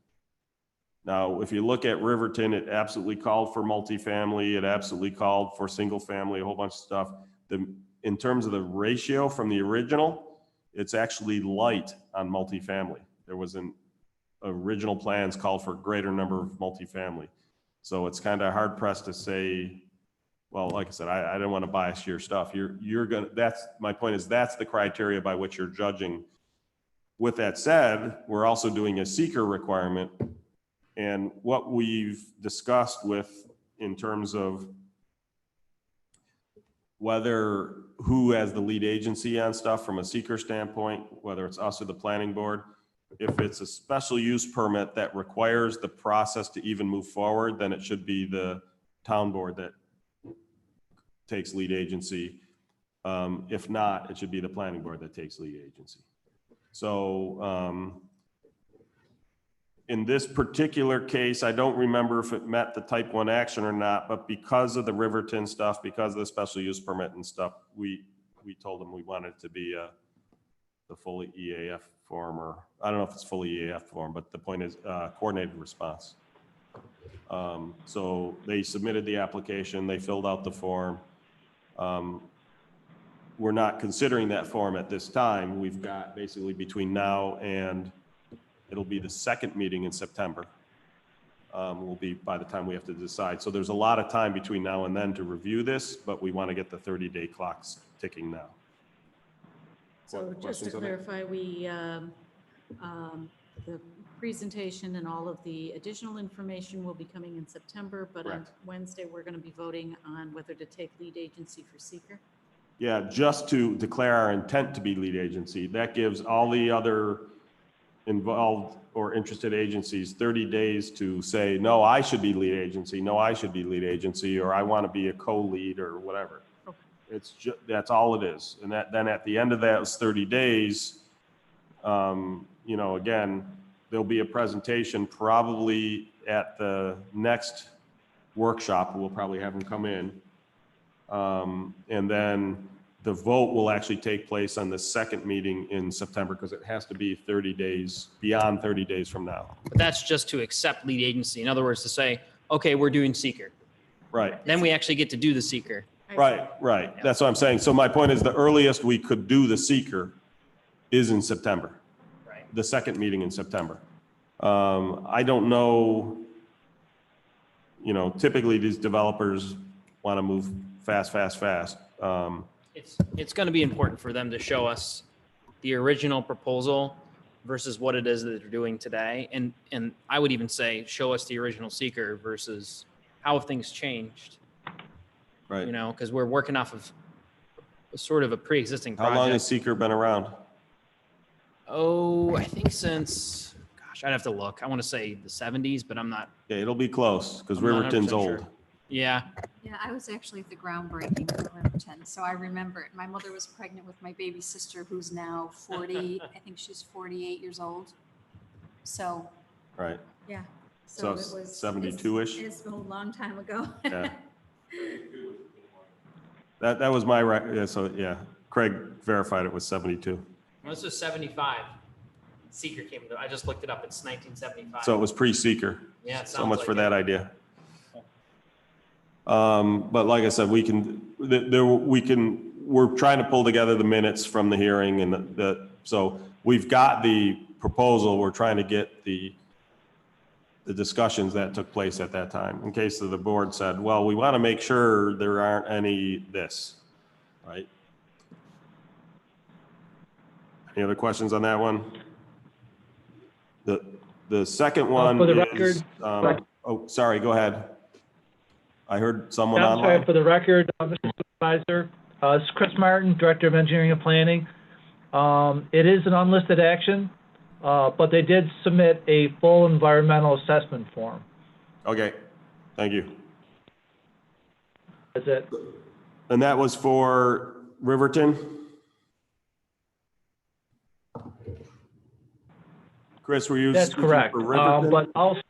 Speaker 4: Now, if you look at Riverton, it absolutely called for multifamily, it absolutely called for single family, a whole bunch of stuff. In terms of the ratio from the original, it's actually light on multifamily. There was an original plans called for a greater number of multifamily. So it's kind of hard pressed to say, well, like I said, I don't want to bias your stuff. That's my point, is that's the criteria by which you're judging. With that said, we're also doing a seeker requirement. And what we've discussed in terms of who has the lead agency on stuff from a seeker standpoint, whether it's us or the planning board, if it's a special use permit that requires the process to even move forward, then it should be the town board that takes lead agency. If not, it should be the planning board that takes lead agency. So in this particular case, I don't remember if it met the type 1 action or not, but because of the Riverton stuff, because of the special use permit and stuff, we told them we wanted it to be the fully EAF form, or I don't know if it's fully EAF form, but the point is coordinated response. So they submitted the application, they filled out the form. We're not considering that form at this time. We've got basically between now and it'll be the second meeting in September. Will be by the time we have to decide. So there's a lot of time between now and then to review this, but we want to get the 30-day clocks ticking now.
Speaker 2: So just to clarify, the presentation and all of the additional information will be coming in September, but on
Speaker 4: Correct.
Speaker 2: Wednesday, we're going to be voting on whether to take lead agency for seeker.
Speaker 4: Yeah, just to declare our intent to be lead agency. That gives all the other involved or interested agencies 30 days to say, no, I should be lead agency, no, I should be lead agency, or I want to be a co-lead or whatever.
Speaker 2: Okay.
Speaker 4: It's just, that's all it is. And then at the end of those 30 days, again, there'll be a presentation probably at the next workshop. We'll probably have them come in. And then the vote will actually take place on the second meeting in September, because it has to be 30 days, beyond 30 days from now.
Speaker 6: But that's just to accept lead agency. In other words, to say, okay, we're doing seeker.
Speaker 4: Right,
Speaker 6: Then we actually get to do the seeker.
Speaker 4: right.
Speaker 6: Yeah.
Speaker 4: That's what I'm saying. So my point is, the earliest we could do the seeker is in September,
Speaker 6: Right.
Speaker 4: the second meeting in September. I don't know, typically these developers want to move fast.
Speaker 6: It's going to be important for them to show us the original proposal versus what it is that they're doing today. And I would even say, show us the original seeker versus how have things changed,
Speaker 4: Right.
Speaker 6: because we're working off of sort of a pre-existing
Speaker 4: How
Speaker 6: project.
Speaker 4: long has seeker been around?
Speaker 6: Oh, I think since, gosh, I'd have to look. I want to say the 70s, but I'm not.
Speaker 4: Yeah, it'll be close, because
Speaker 6: I'm not
Speaker 4: Riverton's
Speaker 6: 100%
Speaker 4: old.
Speaker 6: sure. Yeah.
Speaker 9: Yeah, I was actually at the groundbreaking for Riverton, so I remember it. My mother was pregnant with my baby sister, who's now 40, I think she's 48 years old. So,
Speaker 4: Right.
Speaker 9: yeah.
Speaker 4: So
Speaker 9: it was
Speaker 4: 72-ish?
Speaker 9: It's a long time ago.
Speaker 4: Yeah. That was my, yeah, so, yeah, Craig verified it was 72.
Speaker 6: Well, this was 75. Seeker came to, I just looked it up. It's 1975.
Speaker 4: So it was pre-seeker.
Speaker 6: Yeah, it
Speaker 4: So
Speaker 6: sounds
Speaker 4: much
Speaker 6: like
Speaker 4: for
Speaker 6: it.
Speaker 4: that idea. But like I said, we're trying to pull together the minutes from the hearing and so we've got the proposal. We're trying to get the discussions that took place at that time, in case the board said, well, we want to make sure there aren't any this, right? Any other questions on that one? The second one
Speaker 10: For the
Speaker 4: is, oh, sorry, go ahead. I heard someone
Speaker 10: I'm sorry,
Speaker 4: online.
Speaker 10: for the record, Mr. Supervisor, this is Chris Martin, Director of Engineering and Planning. It is an unlisted action, but they did submit a full environmental assessment form.
Speaker 4: Okay, thank you.
Speaker 10: That's it.
Speaker 4: And that was for Riverton? Chris, were you?
Speaker 10: That's
Speaker 4: speaking
Speaker 10: correct.
Speaker 4: for Riverton?
Speaker 10: But also,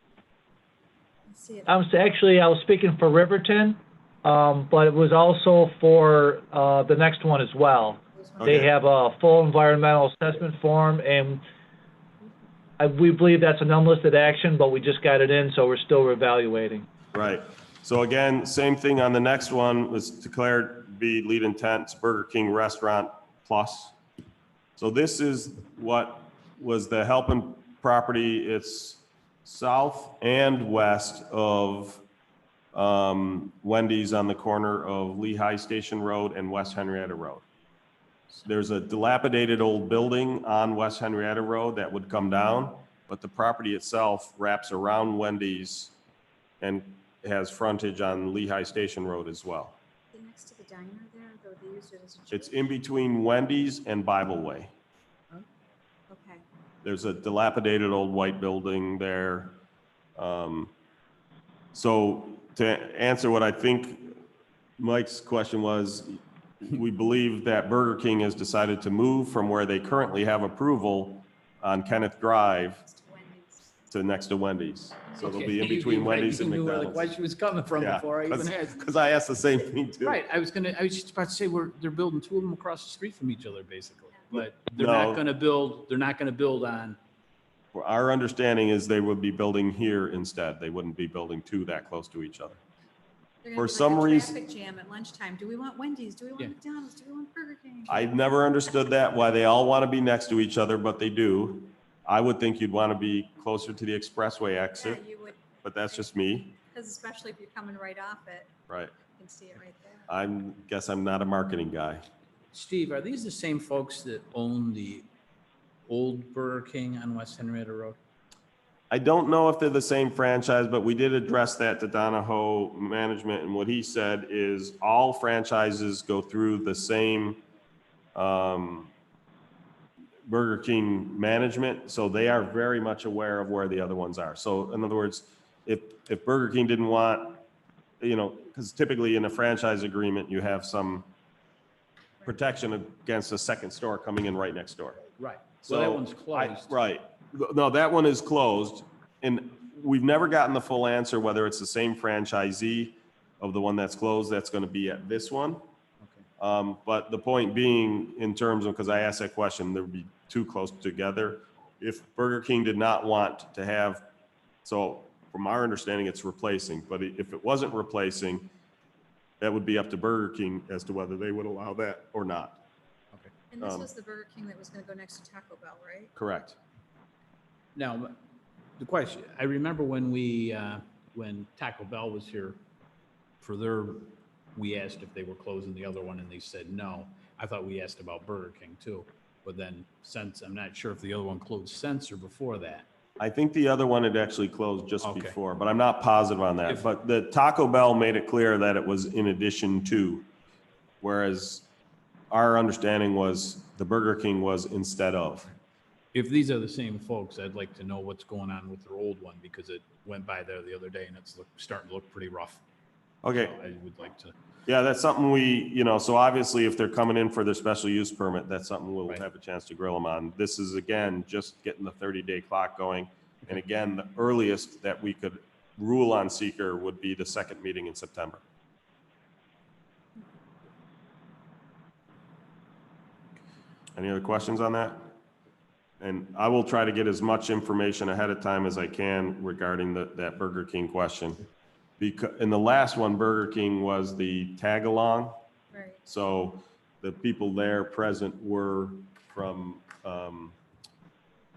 Speaker 9: See it.
Speaker 10: I was speaking for Riverton, but it was also for the next one as well. They
Speaker 4: Okay.
Speaker 10: have a full environmental assessment form, and we believe that's an unlisted action, but we just got it in, so we're still evaluating.
Speaker 4: Right. So again, same thing on the next one was declared be lead intent, it's Burger King Restaurant Plus. So this is what was the Helping property. It's south and west of Wendy's on the corner of Lehigh Station Road and West Henrietta Road. There's a dilapidated old building on West Henrietta Road that would come down, but the property itself wraps around Wendy's and has frontage on Lehigh Station Road as well.
Speaker 9: Is it next to the diner there, though they used it as a church?
Speaker 4: It's in between Wendy's and Bible Way.
Speaker 9: Okay.
Speaker 4: There's a dilapidated old white building there. So to answer what I think Mike's question was, we believe that Burger King has decided to move from where they currently have approval on Kenneth Drive
Speaker 9: Next to Wendy's.
Speaker 4: to next to Wendy's. So they'll be in
Speaker 5: You-
Speaker 4: between
Speaker 5: you-
Speaker 4: Wendy's and
Speaker 5: you knew where the
Speaker 4: McDonald's.
Speaker 5: question was coming from
Speaker 4: Yeah,
Speaker 5: before I even had.
Speaker 4: Because I asked the same thing too.
Speaker 5: Right, I was just about to say, they're building two of them across the street from each other, basically. But they're
Speaker 4: No.
Speaker 5: not gonna build on,
Speaker 4: Our understanding is they would be building here instead. They wouldn't be building two that close to each other.
Speaker 9: They're
Speaker 4: For
Speaker 9: gonna be like
Speaker 4: some
Speaker 9: a
Speaker 4: reason-
Speaker 9: Traffic jam at lunchtime. Do we want Wendy's? Do we want
Speaker 5: Yeah.
Speaker 9: McDonald's? Do we want Burger King?
Speaker 4: I've never understood that, why they all want to be next to each other, but they do. I would think you'd want to be closer to the expressway
Speaker 9: Yeah,
Speaker 4: exit,
Speaker 9: you would,
Speaker 4: but that's just me.
Speaker 9: because especially if you're coming right off it,
Speaker 4: Right.
Speaker 9: you can see it right there.
Speaker 4: I'm not a marketing guy.
Speaker 5: Steve, are these the same folks that own the old Burger King on West Henrietta Road?
Speaker 4: I don't know if they're the same franchise, but we did address that to Donahoe Management, and what he said is all franchises go through the same Burger King management, so they are very much aware of where the other ones are. So in other words, if Burger King didn't want, because typically in a franchise agreement, you have some protection against a second store coming in right next door.
Speaker 5: Right, so that
Speaker 4: So
Speaker 5: one's closed.
Speaker 4: Right. No, that one is closed. And we've never gotten the full answer whether it's the same franchisee of the one that's closed that's going to be at this one. But the point being, in terms of, because I asked that question, there would be too close together. If Burger King did not want to have, so from our understanding, it's replacing. But if it wasn't replacing, that would be up to Burger King as to whether they would allow that or not.
Speaker 9: And this
Speaker 4: Um,
Speaker 9: was the Burger King that was gonna go next to Taco Bell, right?
Speaker 4: Correct.
Speaker 5: Now, the question, I remember when when Taco Bell was here we asked if they were closing the other one and they said no. I thought we asked about Burger King too. But then since, I'm not sure if the other one closed since or before that.
Speaker 4: I think the other one had actually closed just
Speaker 5: Okay.
Speaker 4: before, but I'm not positive on that.
Speaker 5: If-
Speaker 4: But the Taco Bell made it clear that it was in addition to, whereas our understanding was the Burger King was instead of.
Speaker 5: If these are the same folks, I'd like to know what's going on with their old one because it went by there the other day and it's starting to look pretty rough.
Speaker 4: Okay.
Speaker 5: I would like to.
Speaker 4: Yeah, that's something so obviously if they're coming in for their special use permit, that's something we'll
Speaker 5: Right.
Speaker 4: have a chance to grill them on. This is, again, just getting the 30-day clock going. And again, the earliest that we could rule on seeker would be the second meeting in September. Any other questions on that? And I will try to get as much information ahead of time as I can regarding that Burger King question. Because in the last one, Burger King was the tag along.
Speaker 9: Right.
Speaker 4: So the people there present were from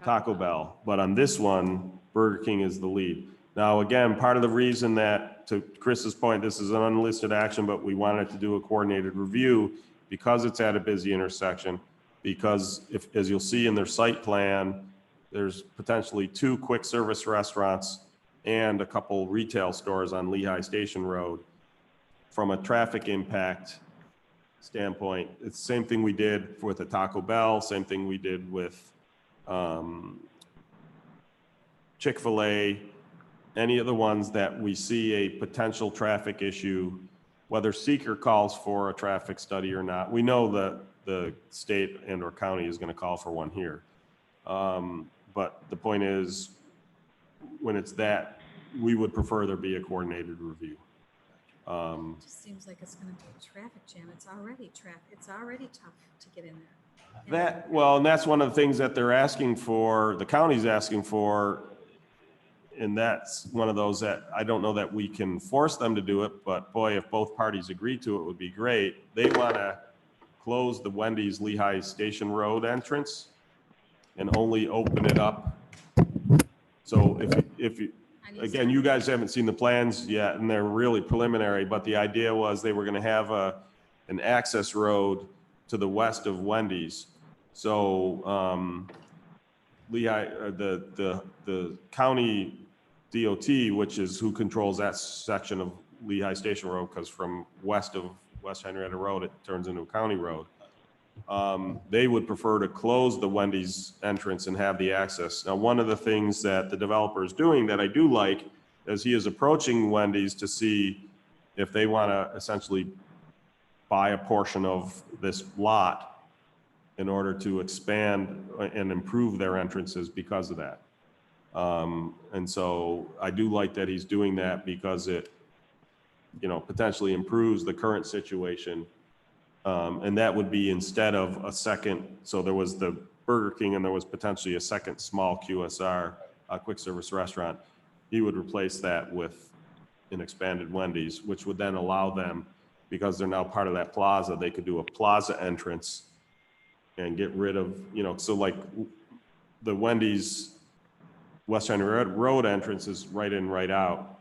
Speaker 4: Taco Bell. But on this one, Burger King is the lead. Now, again, part of the reason that, to Chris's point, this is an unlisted action, but we wanted to do a coordinated review because it's at a busy intersection. Because if, as you'll see in their site plan, there's potentially 2 quick service restaurants and a couple retail stores on Lehigh Station Road. From a traffic impact standpoint, it's the same thing we did with the Taco Bell, same thing we did with Chick-fil-A, any of the ones that we see a potential traffic issue, whether seeker calls for a traffic study or not. We know that the state and or county is going to call for one here. But the point is, when it's that, we would prefer there be a coordinated review.
Speaker 9: It just seems like it's gonna be a traffic jam. It's already tough to get in there.
Speaker 4: And that's one of the things that they're asking for, the county's asking for, and that's one of those that I don't know that we can force them to do it, but boy, if both parties agree to it, would be great. They want to close the Wendy's Lehigh Station Road entrance and only open it up. So if you, again, you guys haven't seen the plans yet, and they're really preliminary, but the idea was they were going to have an access road to the west of Wendy's. So Lehigh, the county DOT, which is who controls that section of Lehigh Station Road, because from west of West Henrietta Road, it turns into a county road. They would prefer to close the Wendy's entrance and have the access. Now, one of the things that the developer is doing that I do like is he is approaching Wendy's to see if they want to essentially buy a portion of this lot in order to expand and improve their entrances because of that. And so I do like that he's doing that because it, potentially improves the current situation. And that would be instead of a second, so there was the Burger King and there was potentially a second small QSR, a quick service restaurant. He would replace that with an expanded Wendy's, which would then allow them, because they're now part of that plaza, they could do a plaza entrance and get rid of, so like the Wendy's West Henrietta Road entrance is right in, right out.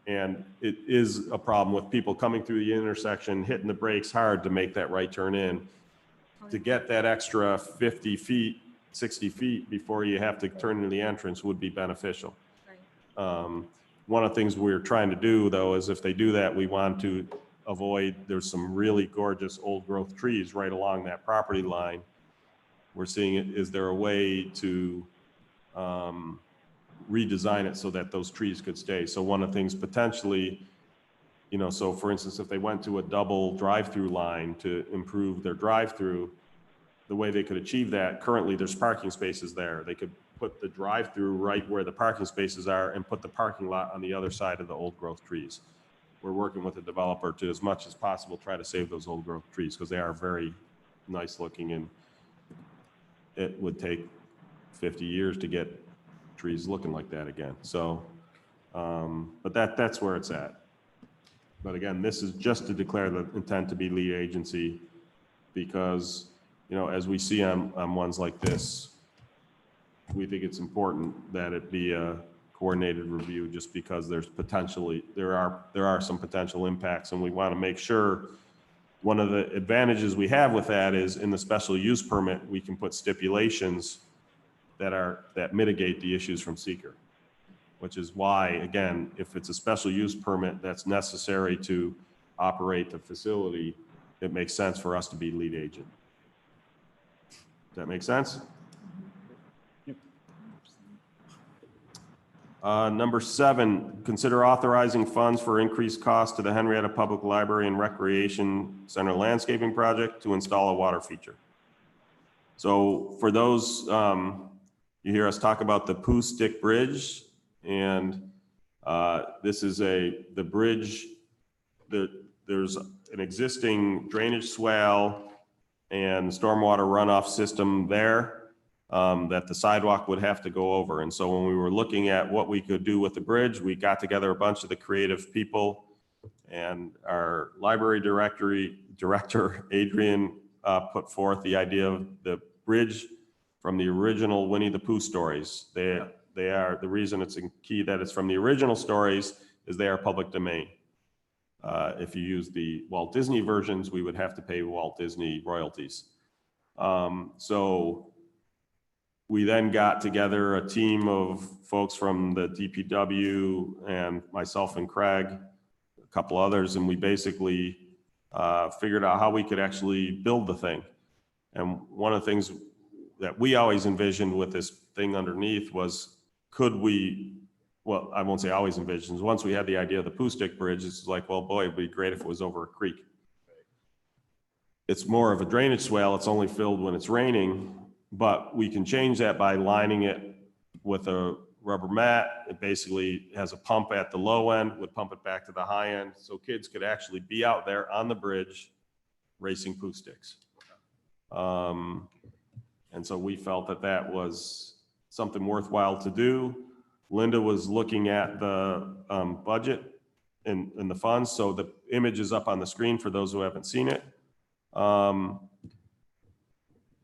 Speaker 4: And it is a problem with people coming through the intersection, hitting the brakes hard to make that right turn in. To get that extra 50 feet, 60 feet before you have to turn into the entrance would be beneficial. One of the things we're trying to do, though, is if they do that, we want to avoid, there's some really gorgeous old growth trees right along that property line. We're seeing, is there a way to redesign it so that those trees could stay? So one of the things potentially, so for instance, if they went to a double drive-through line to improve their drive-through, the way they could achieve that, currently there's parking spaces there. They could put the drive-through right where the parking spaces are and put the parking lot on the other side of the old growth trees. We're working with the developer to, as much as possible, try to save those old growth trees because they are very nice looking, and it would take 50 years to get trees looking like that again. So, but that's where it's at. But again, this is just to declare the intent to be lead agency because, as we see on ones like this, we think it's important that it be a coordinated review just because there's potentially, there are some potential impacts, and we want to make sure. One of the advantages we have with that is in the special use permit, we can put stipulations that mitigate the issues from seeker, which is why, again, if it's a special use permit that's necessary to operate the facility, it makes sense for us to be lead agent. Does that make sense? Number 7, consider authorizing funds for increased cost to the Henrietta Public Library and Recreation Center landscaping project to install a water feature. So for those, you hear us talk about the Pooh Stick Bridge, and this is the bridge. There's an existing drainage swale and stormwater runoff system there that the sidewalk would have to go over. And so when we were looking at what we could do with the bridge, we got together a bunch of the creative people, and our library director, Adrian, put forth the idea of the bridge from the original Winnie the Pooh stories. They are, the reason it's key that it's from the original stories is they are public domain. If you use the Walt Disney versions, we would have to pay Walt Disney royalties. So we then got together a team of folks from the DPW and myself and Craig, a couple others, and we basically figured out how we could actually build the thing. And one of the things that we always envisioned with this thing underneath was, could we, well, I won't say always envisioned, once we had the idea of the Pooh Stick Bridge, it's like, well, boy, it'd be great if it was over a creek. It's more of a drainage swale, it's only filled when it's raining, but we can change that by lining it with a rubber mat. It basically has a pump at the low end, would pump it back to the high end, so kids could actually be out there on the bridge racing Pooh Sticks. And so we felt that that was something worthwhile to do. Linda was looking at the budget and the funds, so the image is up on the screen for those who haven't seen it.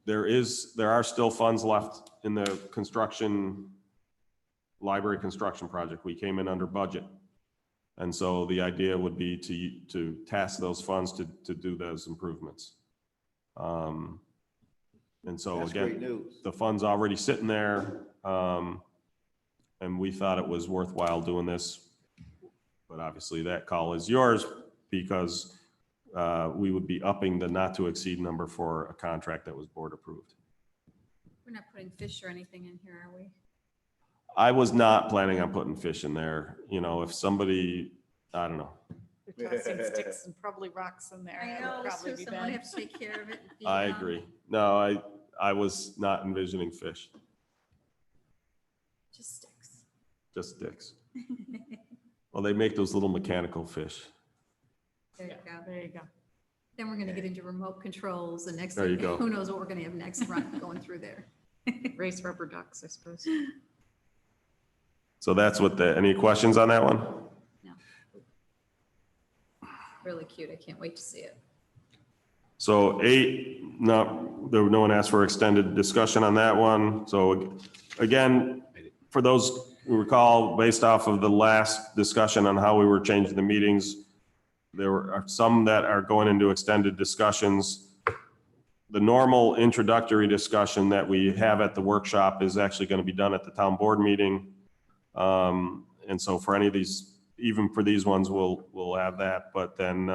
Speaker 4: There are still funds left in the library construction project. We came in under budget. And so the idea would be to task those funds to do those improvements. And so
Speaker 1: That's
Speaker 4: again,
Speaker 1: great news.
Speaker 4: the fund's already sitting there. And we thought it was worthwhile doing this, but obviously that call is yours, because we would be upping the not to exceed number for a contract that was board approved.
Speaker 9: We're not putting fish or anything in here, are we?
Speaker 4: I was not planning on putting fish in there. You know, if somebody, I don't know.
Speaker 2: They're tossing sticks and probably rocks in there.
Speaker 9: I
Speaker 2: That would
Speaker 9: know,
Speaker 2: probably
Speaker 9: so
Speaker 2: be
Speaker 9: someone
Speaker 2: bad.
Speaker 9: have to take care of it. and feed
Speaker 4: I
Speaker 9: them.
Speaker 4: agree. No, I was not envisioning fish,
Speaker 9: Just sticks.
Speaker 4: just sticks. Well, they make those little mechanical fish.
Speaker 9: There you go.
Speaker 2: There you go.
Speaker 9: Then we're gonna get into remote controls, and next
Speaker 4: There you
Speaker 9: thing,
Speaker 4: go.
Speaker 9: who knows what we're gonna have next run going through there.
Speaker 2: Race rubber ducks, I suppose.
Speaker 4: So that's what any questions on that one?
Speaker 9: Really cute. I can't wait to see it.
Speaker 4: So 8, no one asked for extended discussion on that one. So again, for those who recall, based off of the last discussion on how we were changing the meetings, there are some that are going into extended discussions. The normal introductory discussion that we have at the workshop is actually going to be done at the town board meeting. And so for any of these, even for these ones, we'll have that. But then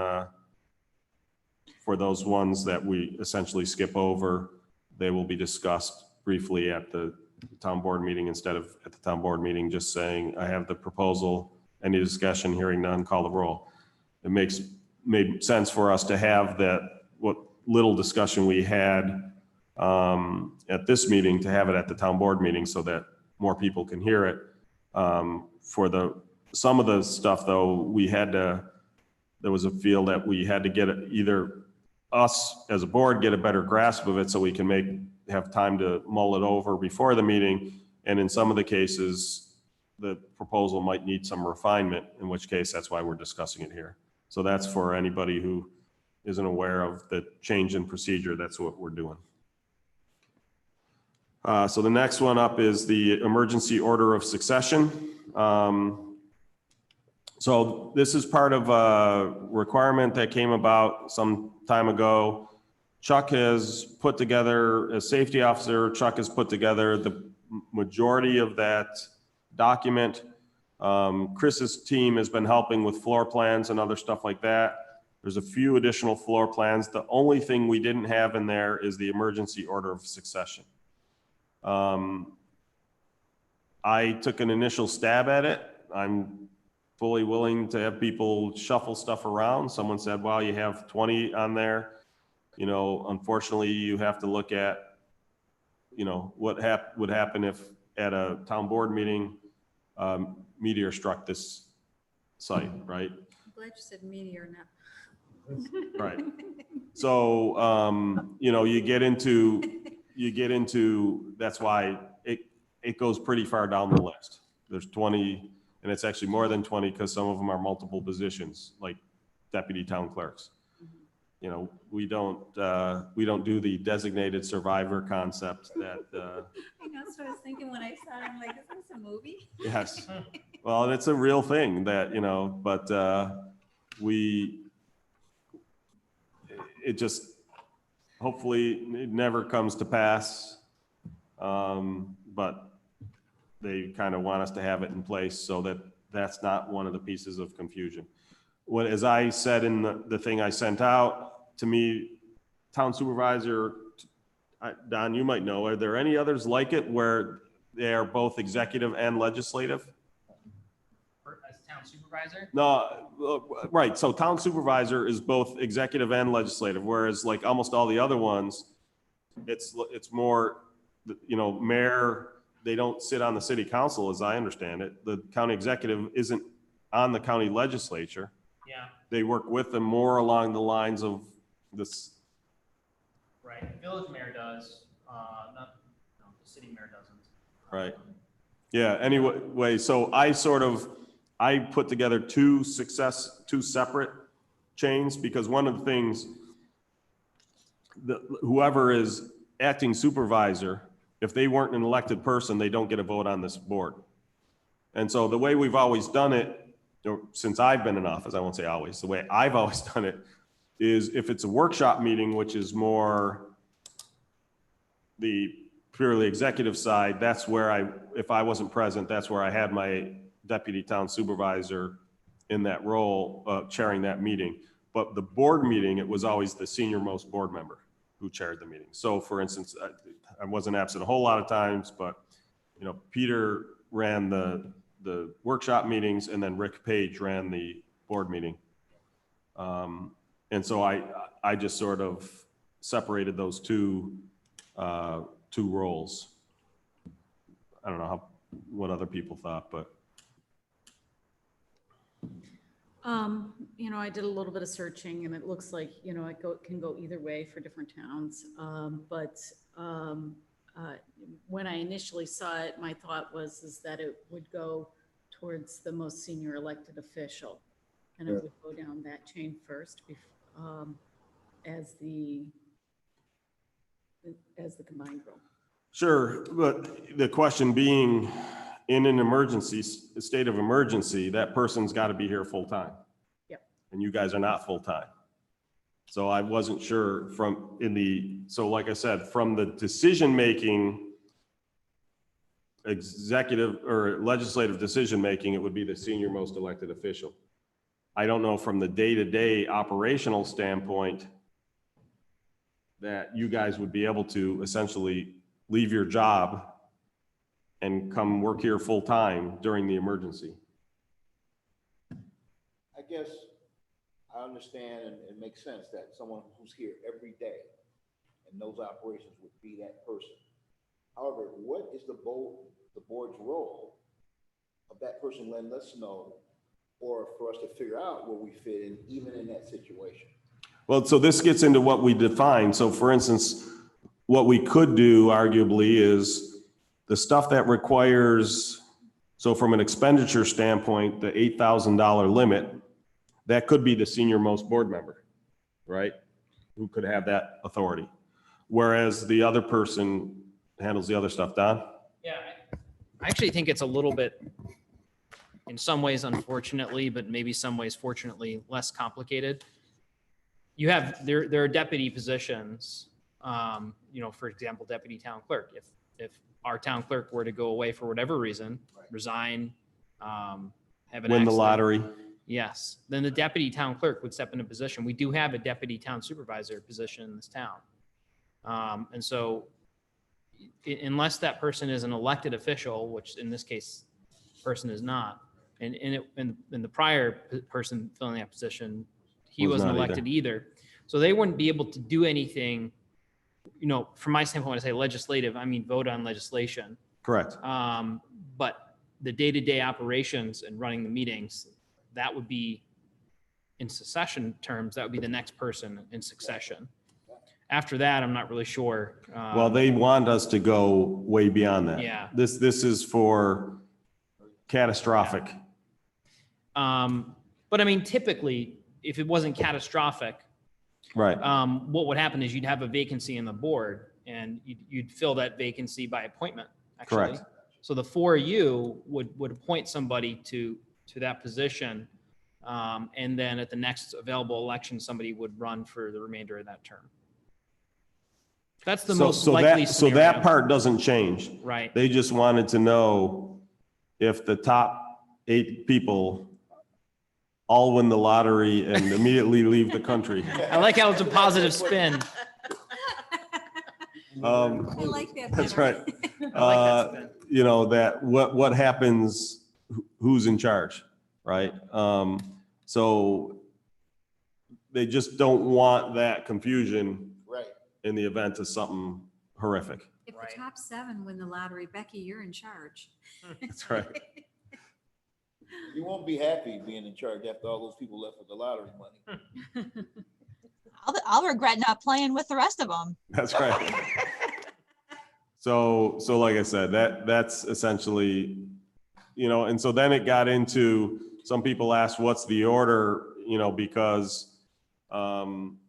Speaker 4: for those ones that we essentially skip over, they will be discussed briefly at the town board meeting, instead of at the town board meeting just saying, I have the proposal, any discussion, hearing none, call the roll. It made sense for us to have that, what little discussion we had at this meeting, to have it at the town board meeting so that more people can hear it. For some of the stuff though, there was a feel that we had to get either us as a board get a better grasp of it so we can have time to mull it over before the meeting. And in some of the cases, the proposal might need some refinement, in which case that's why we're discussing it here. So that's for anybody who isn't aware of the change in procedure. That's what we're doing. So the next one up is the emergency order of succession. So this is part of a requirement that came about some time ago. Chuck has put together, as safety officer, Chuck has put together the majority of that document. Chris's team has been helping with floor plans and other stuff like that. There's a few additional floor plans. The only thing we didn't have in there is the emergency order of succession. I I took an initial stab at it. I'm fully willing to have people shuffle stuff around. Someone said, well, you have 20 on there. You know, unfortunately, you have to look at, you know, what would happen if at a town board meeting, meteor struck this site, right?
Speaker 9: I'm glad you said meteor, not.
Speaker 4: Right. So, you know, you get into, that's why it goes pretty far down the list. There's 20, and it's actually more than 20 because some of them are multiple positions, like deputy town clerks. You know, we don't do the designated survivor concept that,
Speaker 9: I know, that's what I was thinking when I saw it. I'm like, is this a movie?
Speaker 4: yes. Well, it's a real thing that, you know, but, it just, hopefully it never comes to pass. But they kind of want us to have it in place so that that's not one of the pieces of confusion. What, as I said in the thing I sent out, to me, town supervisor, Don, you might know, are there any others like it where they are both executive and legislative?
Speaker 6: As town supervisor?
Speaker 4: No, right. So town supervisor is both executive and legislative, whereas like almost all the other ones, it's more, you know, mayor, they don't sit on the city council as I understand it. The county executive isn't on the county legislature.
Speaker 6: Yeah,
Speaker 4: They work with them more along the lines of this.
Speaker 6: right. Village mayor does, not, no, the city mayor doesn't.
Speaker 4: Right. Yeah, anyway, so I put together two separate chains because one of the things, whoever is acting supervisor, if they weren't an elected person, they don't get a vote on this board. And so the way we've always done it, or since I've been in office, I won't say always, the way I've always done it is if it's a workshop meeting, which is more the purely executive side, that's where if I wasn't present, that's where I had my deputy town supervisor in that role, chairing that meeting. But the board meeting, it was always the senior most board member who chaired the meeting. So for instance, I wasn't absent a whole lot of times, but you know, Peter ran the workshop meetings and then Rick Page ran the board meeting. And so I just sort of separated those two roles. I don't know what other people thought, but.
Speaker 2: You know, I did a little bit of searching and it looks like, you know, it can go either way for different towns. When I initially saw it, my thought was that it would go towards the most senior elected official. And it would go down that chain first as the combined role.
Speaker 4: Sure, but the question being, in an emergency, a state of emergency, that person's got to be here full time.
Speaker 2: Yep.
Speaker 4: And you guys are not full time. So I wasn't sure so like I said, from the decision-making, executive or legislative decision-making, it would be the senior most elected official. I don't know from the day-to-day operational standpoint that you guys would be able to essentially leave your job and come work here full time during the emergency.
Speaker 1: I guess I understand and it makes sense that someone who's here every day and those operations would be that person. However, what is the board's role of that person letting us know, or for us to figure out where we fit in, even in that situation?
Speaker 4: Well, so this gets into what we define. So for instance, what we could do arguably is the stuff that requires, so from an expenditure standpoint, the $8,000 limit, that could be the senior most board member, right? Who could have that authority. Whereas the other person handles the other stuff. Don?
Speaker 6: Yeah, I actually think it's a little bit, in some ways unfortunately, but maybe some ways fortunately, less complicated. You have, there are deputy positions, you know, for example, deputy town clerk. If our town clerk were to go away for whatever reason, resign, have an
Speaker 4: Win the
Speaker 6: accident,
Speaker 4: lottery.
Speaker 6: yes, then the deputy town clerk would step into position. We do have a deputy town supervisor position in this town. And so unless that person is an elected official, which in this case, person is not, and the prior person filling that position, he
Speaker 4: Was
Speaker 6: wasn't
Speaker 4: not
Speaker 6: elected either. So they wouldn't be able to do anything, from my standpoint, when I say legislative, I mean vote on legislation.
Speaker 4: Correct.
Speaker 6: But the day-to-day operations and running the meetings, that would be, in succession terms, that would be the next person in succession. After that, I'm not really sure.
Speaker 4: Well, they want us to go way beyond that.
Speaker 6: Yeah.
Speaker 4: This is for catastrophic.
Speaker 6: But I mean, typically, if it wasn't catastrophic,
Speaker 4: Right.
Speaker 6: what would happen is you'd have a vacancy in the board and you'd fill that vacancy by appointment, actually.
Speaker 4: Correct.
Speaker 6: So the four of you would appoint somebody to that position. And then at the next available election, somebody would run for the remainder of that term. That's the most likely
Speaker 4: So
Speaker 6: scenario.
Speaker 4: that part doesn't change.
Speaker 6: Right.
Speaker 4: They just wanted to know if the top 8 people all win the lottery and immediately leave the country.
Speaker 6: I like how it's a positive spin.
Speaker 9: I like that.
Speaker 4: That's
Speaker 9: better.
Speaker 4: right.
Speaker 6: I like that spin.
Speaker 4: That what happens, who's in charge, right? So they just don't want that confusion
Speaker 1: Right.
Speaker 4: in the event of something horrific.
Speaker 9: If
Speaker 6: Right.
Speaker 9: the top 7 win the lottery, Becky, you're in charge.
Speaker 4: That's right.
Speaker 1: You won't be happy being in charge after all those people left with the lottery money.
Speaker 3: I'll regret not playing with the rest of them.
Speaker 4: That's right. So like I said, that's essentially, and so then it got into, some people asked, what's the order, because some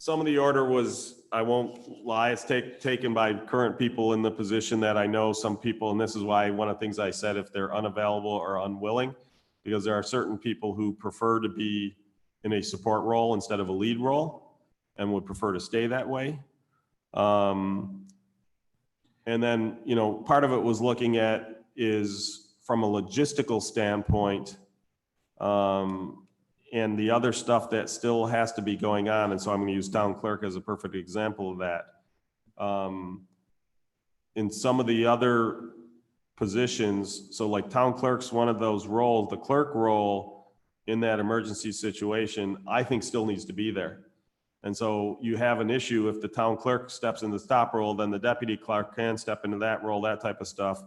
Speaker 4: of the order was, I won't lie, it's taken by current people in the position that I know some people, and this is why one of the things I said, if they're unavailable or unwilling, because there are certain people who prefer to be in a support role instead of a lead role and would prefer to stay that way. And then, part of it was looking at is from a logistical standpoint, and the other stuff that still has to be going on. And so I'm going to use town clerk as a perfect example of that. In some of the other positions, so like town clerk's one of those roles, the clerk role in that emergency situation, I think still needs to be there. And so you have an issue if the town clerk steps in the top role, then the deputy clerk can step into that role, that type of stuff.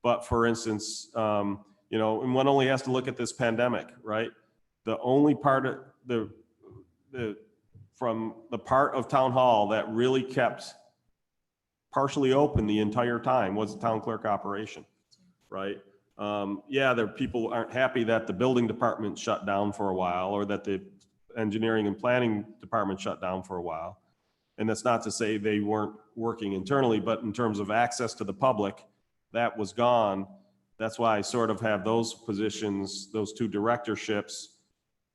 Speaker 4: But for instance, and one only has to look at this pandemic, right? The only part of from the part of town hall that really kept partially open the entire time was the town clerk operation, right? There people aren't happy that the building department shut down for a while, or that the engineering and planning department shut down for a while. And that's not to say they weren't working internally, but in terms of access to the public, that was gone. That's why I sort of have those positions, those 2 directorships,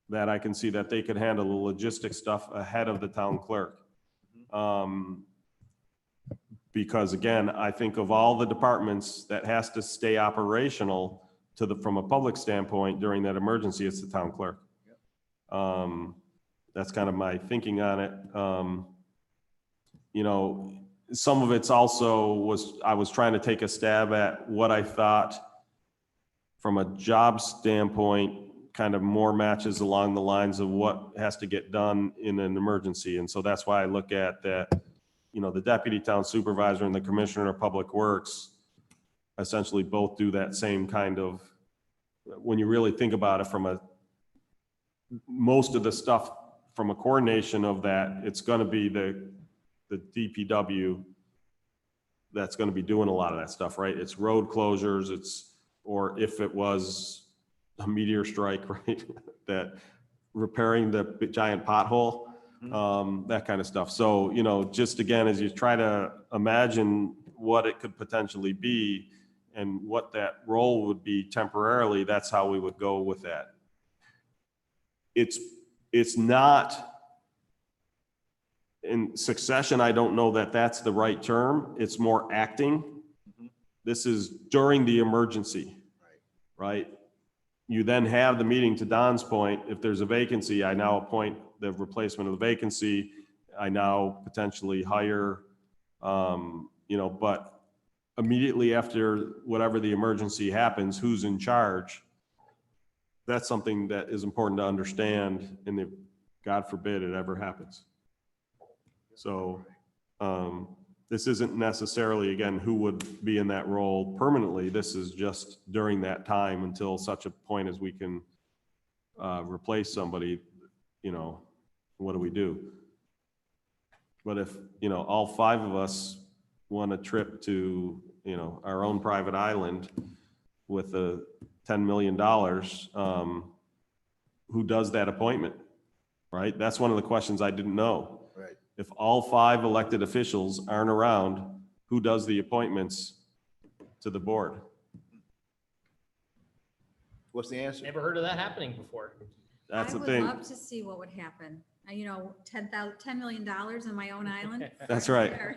Speaker 4: that I can see that they could handle the logistics stuff ahead of the town clerk. Because again, I think of all the departments that has to stay operational from a public standpoint during that emergency, it's the town clerk. That's kind of my thinking on it. Some of it's also I was trying to take a stab at what I thought from a job standpoint, kind of more matches along the lines of what has to get done in an emergency. And so that's why I look at that, the deputy town supervisor and the commissioner of public works essentially both do that same kind of, when you really think about it from most of the stuff from a coordination of that, it's going to be the DPW that's going to be doing a lot of that stuff, right? It's road closures, or if it was a meteor strike, right? That repairing the giant pothole, that kind of stuff. So, just again, as you try to imagine what it could potentially be and what that role would be temporarily, that's how we would go with that. It's not in succession. I don't know that that's the right term. It's more acting. This is during the emergency, right? You then have the meeting, to Don's point. If there's a vacancy, I now appoint the replacement of the vacancy. I now potentially hire but immediately after whatever the emergency happens, who's in charge? That's something that is important to understand, and if, God forbid, it ever happens. So this isn't necessarily, again, who would be in that role permanently. This is just during that time until such a point as we can replace somebody, what do we do? But if, all 5 of us want a trip to, our own private island with a $10 million, who does that appointment, right? That's one of the questions I didn't know.
Speaker 1: Right.
Speaker 4: If all 5 elected officials aren't around, who does the appointments to the board?
Speaker 1: What's the answer?
Speaker 6: Never heard of that happening before.
Speaker 4: That's the
Speaker 9: I
Speaker 4: thing.
Speaker 9: would love to see what would happen. $10 million on my own island.
Speaker 4: That's right.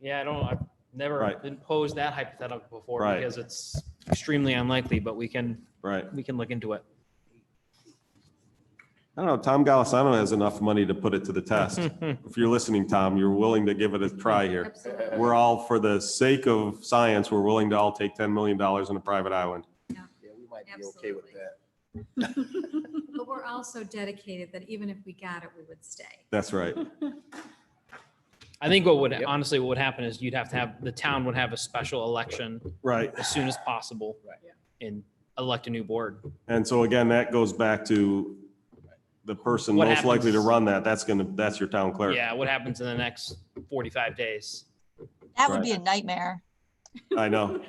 Speaker 6: Yeah, I've never
Speaker 4: Right.
Speaker 6: been posed that hypothetical before
Speaker 4: Right.
Speaker 6: because it's extremely unlikely, but we can
Speaker 4: Right.
Speaker 6: look into it.
Speaker 4: I don't know, Tom Golisano has enough money to put it to the test. If you're listening, Tom, you're willing to give it a try here.
Speaker 9: Absolutely.
Speaker 4: We're all, for the sake of science, we're willing to all take $10 million on a private island.
Speaker 1: Yeah, we might be okay with that.
Speaker 9: But we're also dedicated that even if we got it, we would stay.
Speaker 4: That's right.
Speaker 6: I think what would happen is the town would have a special election
Speaker 4: Right.
Speaker 6: as soon as possible and elect a new board.
Speaker 4: And so again, that goes back to the person
Speaker 6: What
Speaker 4: most likely to
Speaker 6: happens-
Speaker 4: run that. That's your town clerk.
Speaker 6: Yeah, what happens in the next 45 days?
Speaker 3: That would be a nightmare.
Speaker 4: I know.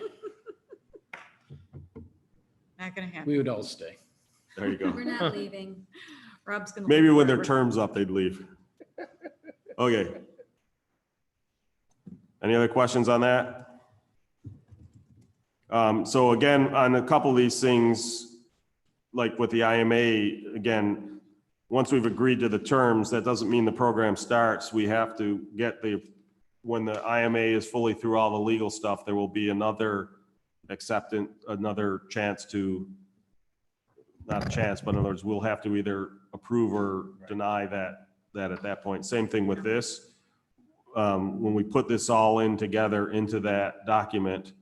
Speaker 2: Not gonna happen.
Speaker 5: We would all stay.
Speaker 4: There you go.
Speaker 9: We're not leaving.
Speaker 2: Rob's gonna.
Speaker 4: Maybe
Speaker 2: live
Speaker 4: when their
Speaker 2: forever.
Speaker 4: term's up, they'd leave. Okay. Any other questions on that? So again, on a couple of these things, like with the IMA, again, once we've agreed to the terms, that doesn't mean the program starts. We have to get when the IMA is fully through all the legal stuff, there will be another chance to, not a chance, but in other words, we'll have to either approve or deny that at that point. Same thing with this. When we put this all in together into that document,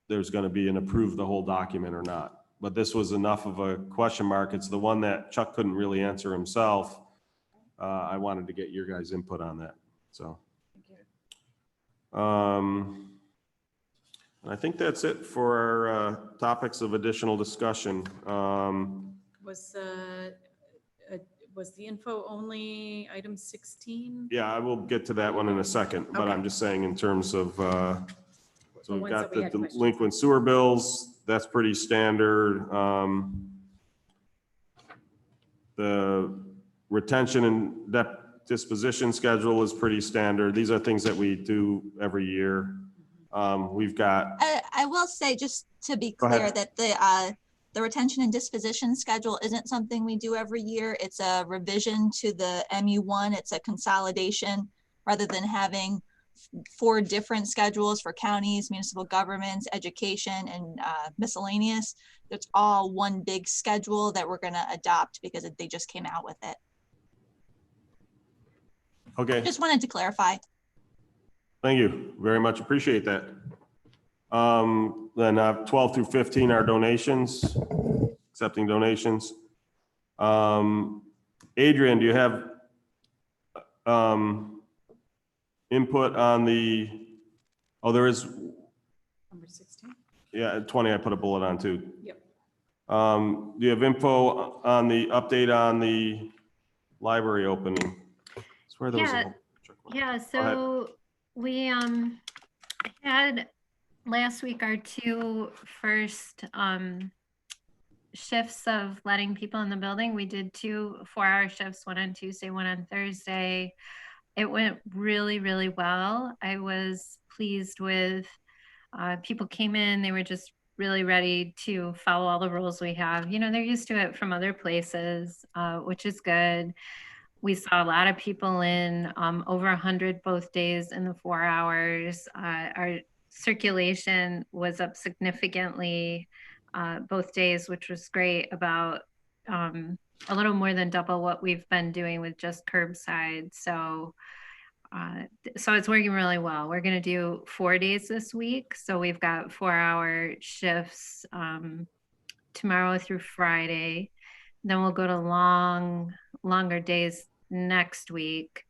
Speaker 4: there's going to be an approve the whole document or not. But this was enough of a question mark. It's the one that Chuck couldn't really answer himself. I wanted to get your guys' input on that. So, I think that's it for our topics of additional discussion.
Speaker 2: Was the info only item 16?
Speaker 4: Yeah, I will get to that one in a second, but I'm
Speaker 2: Okay.
Speaker 4: just saying in terms of, so
Speaker 2: The
Speaker 4: we've
Speaker 2: ones
Speaker 4: got
Speaker 2: that we
Speaker 4: the
Speaker 2: had questions
Speaker 4: delinquent sewer bills, that's pretty standard. The retention and disposition schedule is pretty standard. These are things that we do every year. We've got,
Speaker 3: I will say, just to be
Speaker 4: Go
Speaker 3: clear,
Speaker 4: ahead.
Speaker 3: that the retention and disposition schedule isn't something we do every year. It's a revision to the MU1. It's a consolidation rather than having 4 different schedules for counties, municipal governments, education, and miscellaneous. It's all one big schedule that we're going to adopt because they just came out with it.
Speaker 4: okay.
Speaker 3: Just wanted to clarify.
Speaker 4: Thank you. Very much appreciate that. Then 12 through 15 are donations, accepting donations. Adrian, do you have input on there is,
Speaker 2: Number 16?
Speaker 4: yeah, 20, I put a bullet on too.
Speaker 2: Yep.
Speaker 4: Do you have info on the update on the library opening? I swear there was a
Speaker 11: Yeah.
Speaker 4: whole-
Speaker 11: Yeah,
Speaker 4: ahead.
Speaker 11: so we had last week our 2 first shifts of letting people in the building. We did 2 4-hour shifts, one on Tuesday, one on Thursday. It went really, really well. I was pleased with people came in, they were just really ready to follow all the rules we have. They're used to it from other places, which is good. We saw a lot of people in, over 100 both days in the 4 hours. Our circulation was up significantly both days, which was great. About a little more than double what we've been doing with just curbside. So so it's working really well. We're going to do 4 days this week. So we've got 4-hour shifts tomorrow through Friday. Then we'll go to longer days next week.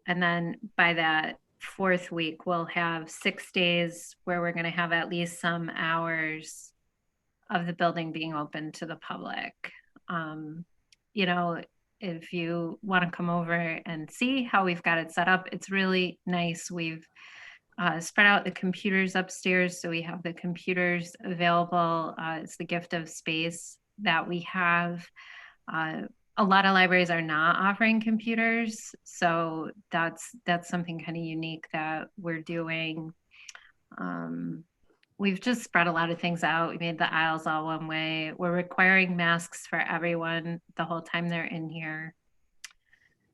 Speaker 11: And then by that 4th week, we'll have 6 days where we're going to have at least some hours of the building being open to the public. You know, if you want to come over and see how we've got it set up, it's really nice. We've spread out the computers upstairs, so we have the computers available. It's the gift of space that we have. A lot of libraries are not offering computers, so that's something kind of unique that we're doing. We've just spread a lot of things out. We made the aisles all one way. We're requiring masks for everyone the whole time they're in here.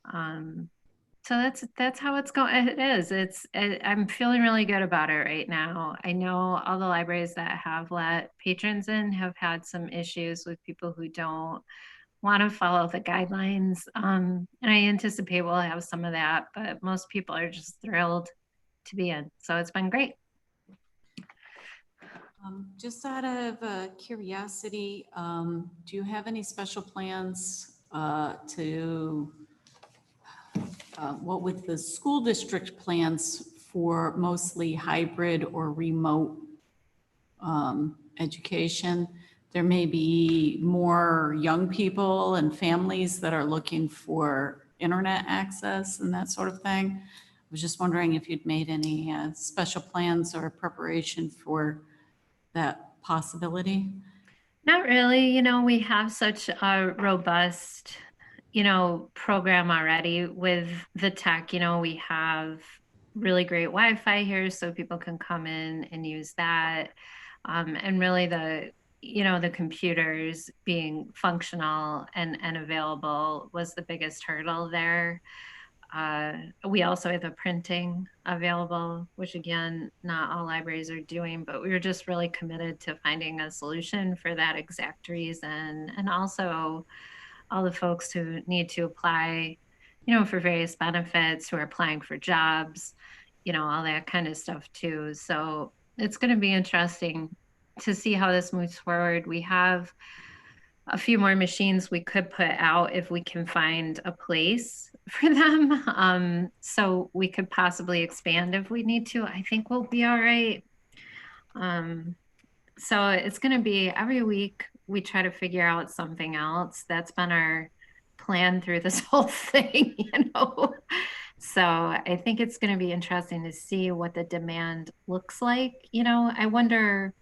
Speaker 11: So that's how it's going. It is. I'm feeling really good about it right now. I know all the libraries that have let patrons in have had some issues with people who don't want to follow the guidelines. And I anticipate we'll have some of that, but most people are just thrilled to be in. So it's been great.
Speaker 2: Just out of curiosity, do you have any special plans what with the school district plans for mostly hybrid or remote education? There may be more young people and families that are looking for internet access and that sort of thing. I was just wondering if you'd made any special plans or preparation for that possibility.
Speaker 11: Not really. You know, we have such a robust, you know, program already with the tech. You know, we have really great Wi-Fi here so people can come in and use that. And really the computers being functional and available was the biggest hurdle there. We also have the printing available, which again, not all libraries are doing, but we were just really committed to finding a solution for that exact reason. And also all the folks who need to apply, you know, for various benefits, who are applying for jobs, you know, all that kind of stuff too. So it's going to be interesting to see how this moves forward. We have a few more machines we could put out if we can find a place for them. So we could possibly expand if we need to. I think we'll be all right. So it's going to be every week we try to figure out something else. That's been our plan through this whole thing, you know. So I think it's going to be interesting to see what the demand looks like. You know, I wonder,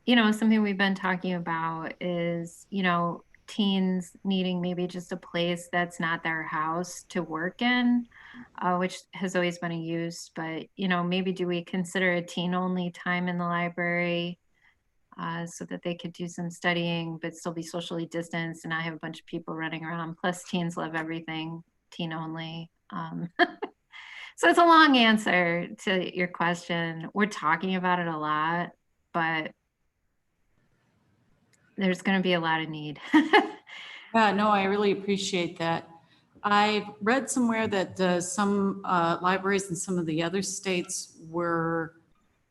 Speaker 11: you know, something we've been talking about is, you know, teens needing maybe just a place that's not their house to work in, which has always been a use. But, you know, maybe do we consider a teen-only time in the library so that they could do some studying but still be socially distanced and not have a bunch of people running around? Plus, teens love everything teen-only. So it's a long answer to your question. We're talking about it a lot, but there's going to be a lot of need.
Speaker 2: Yeah, no, I really appreciate that. I've read somewhere that some libraries in some of the other states were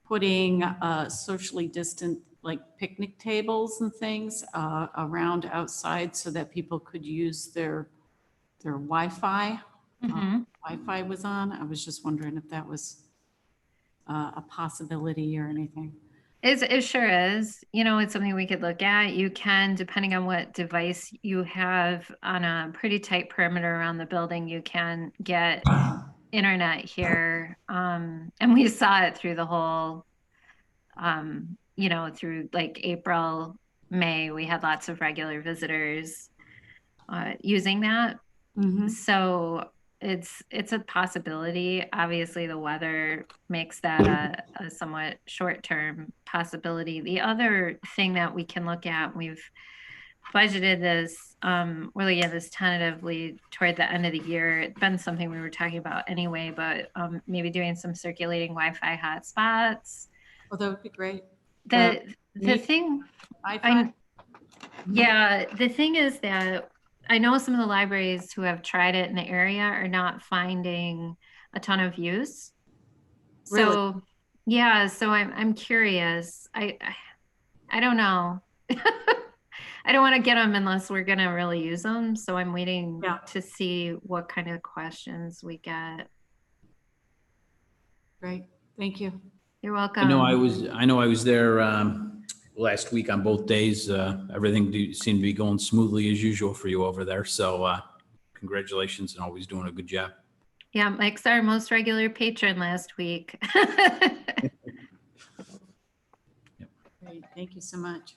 Speaker 2: putting socially distant, like picnic tables and things around outside so that people could use their Wi-Fi. Wi-Fi was on. I was just wondering if that was a possibility or anything.
Speaker 11: It sure is. You know, it's something we could look at. You can, depending on what device you have on a pretty tight perimeter around the building, you can get internet here. And we saw it through the whole, you know, through like April, May, we had lots of regular visitors using that. So it's a possibility. Obviously, the weather makes that a somewhat short-term possibility. The other thing that we can look at, we've budgeted this, we're looking at this tentatively toward the end of the year. It's been something we were talking about anyway, but maybe doing some circulating Wi-Fi hotspots.
Speaker 2: Oh, that would be great.
Speaker 11: The thing,
Speaker 2: Wi-Fi?
Speaker 11: yeah, the thing is that I know some of the libraries who have tried it in the area are not finding a ton of use.
Speaker 2: Really?
Speaker 11: So, yeah, so I'm curious. I don't know. I don't want to get them unless we're going to really use them. So I'm waiting
Speaker 2: Yeah.
Speaker 11: to see what kind of questions we get.
Speaker 2: Great, thank you.
Speaker 11: You're welcome.
Speaker 5: I know I was there last week on both days. Everything seemed to be going smoothly as usual for you over there. So congratulations and always doing a good job.
Speaker 11: Yeah, Mike's our most regular patron last week.
Speaker 2: Great, thank you so much.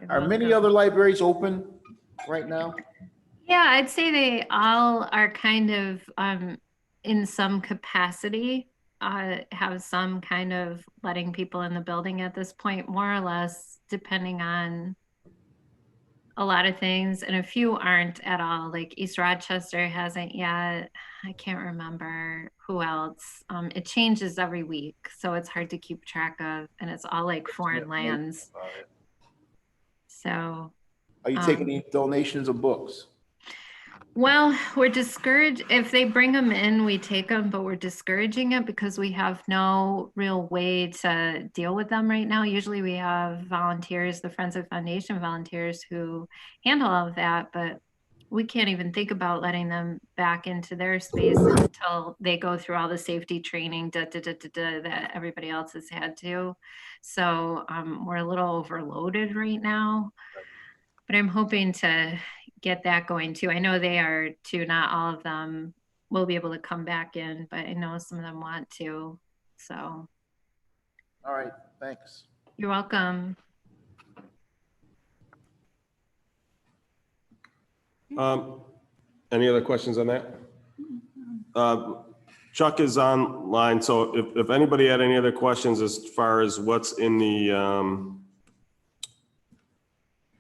Speaker 11: You're
Speaker 1: Are many
Speaker 11: welcome.
Speaker 1: other libraries open right now?
Speaker 11: Yeah, I'd say they all are kind of in some capacity, have some kind of letting people in the building at this point, more or less, depending on a lot of things. And a few aren't at all. Like East Rochester hasn't yet. I can't remember who else. It changes every week, so it's hard to keep track of, and it's all like foreign lands. So.
Speaker 1: Are you taking any donations of books?
Speaker 11: Well, we're discouraged. If they bring them in, we take them, but we're discouraging it because we have no real way to deal with them right now. Usually we have volunteers, the Friends of Foundation volunteers who handle all of that, but we can't even think about letting them back into their space until they go through all the safety training that everybody else has had to. So we're a little overloaded right now, but I'm hoping to get that going too. I know they are too. Not all of them will be able to come back in, but I know some of them want to. So.
Speaker 1: All right, thanks.
Speaker 11: You're welcome.
Speaker 4: Any other questions on that? Chuck is online, so if anybody had any other questions as far as what's in the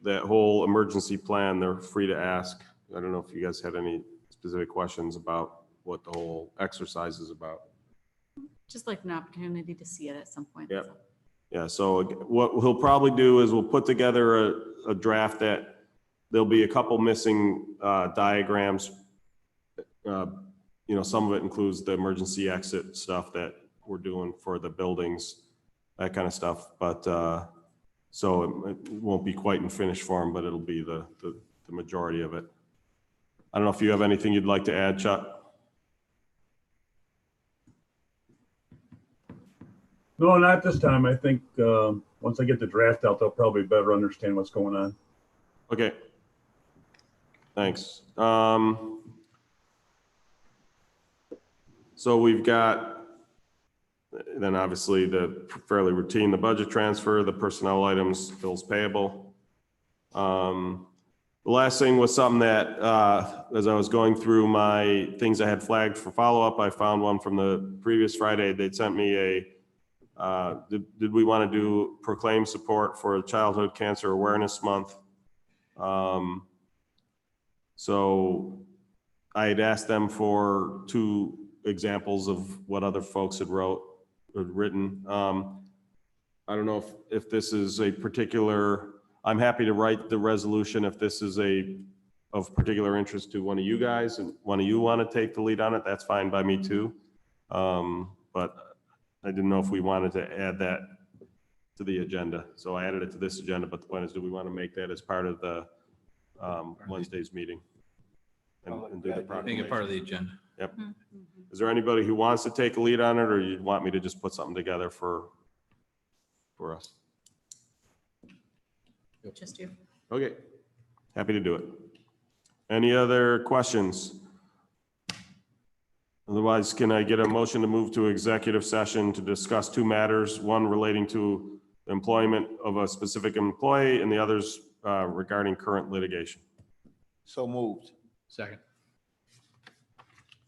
Speaker 4: that whole emergency plan, they're free to ask. I don't know if you guys had any specific questions about what the whole exercise is about.
Speaker 2: Just like an opportunity to see it at some point.
Speaker 4: Yep. Yeah, so what he'll probably do is we'll put together a draft that there'll be a couple missing diagrams. You know, some of it includes the emergency exit stuff that we're doing for the buildings, that kind of stuff. But so it won't be quite in finished form, but it'll be the majority of it. I don't know if you have anything you'd like to add, Chuck?
Speaker 12: No, not this time. I think once I get the draft out, they'll probably better understand what's going on.
Speaker 4: Okay. Thanks. So we've got, then obviously the fairly routine, the budget transfer, the personnel items, bills payable. The last thing was something that, as I was going through my things I had flagged for follow-up, I found one from the previous Friday. They'd sent me a, did we want to do proclaim support for Childhood Cancer Awareness Month? So I had asked them for 2 examples of what other folks had written. I don't know if this is a particular, I'm happy to write the resolution if this is of particular interest to one of you guys and one of you want to take the lead on it, that's fine by me too. But I didn't know if we wanted to add that to the agenda. So I added it to this agenda, but the point is, do we want to make that as part of the Wednesday's meeting? And do the
Speaker 5: Make it
Speaker 4: proclamation?
Speaker 5: part of the agenda.
Speaker 4: Yep. Is there anybody who wants to take a lead on it, or you want me to just put something together for us?
Speaker 2: Just you.
Speaker 4: Okay, happy to do it. Any other questions? Otherwise, can I get a motion to move to executive session to discuss 2 matters, one relating to employment of a specific employee and the others regarding current litigation?
Speaker 1: So moved.
Speaker 5: Second.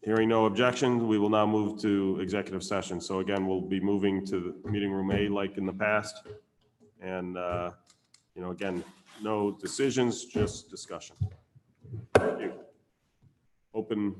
Speaker 4: Hearing no objections, we will now move to executive session. So again, we'll be moving to the meeting room A like in the past. And, you know, again, no decisions, just discussion. Thank you. Open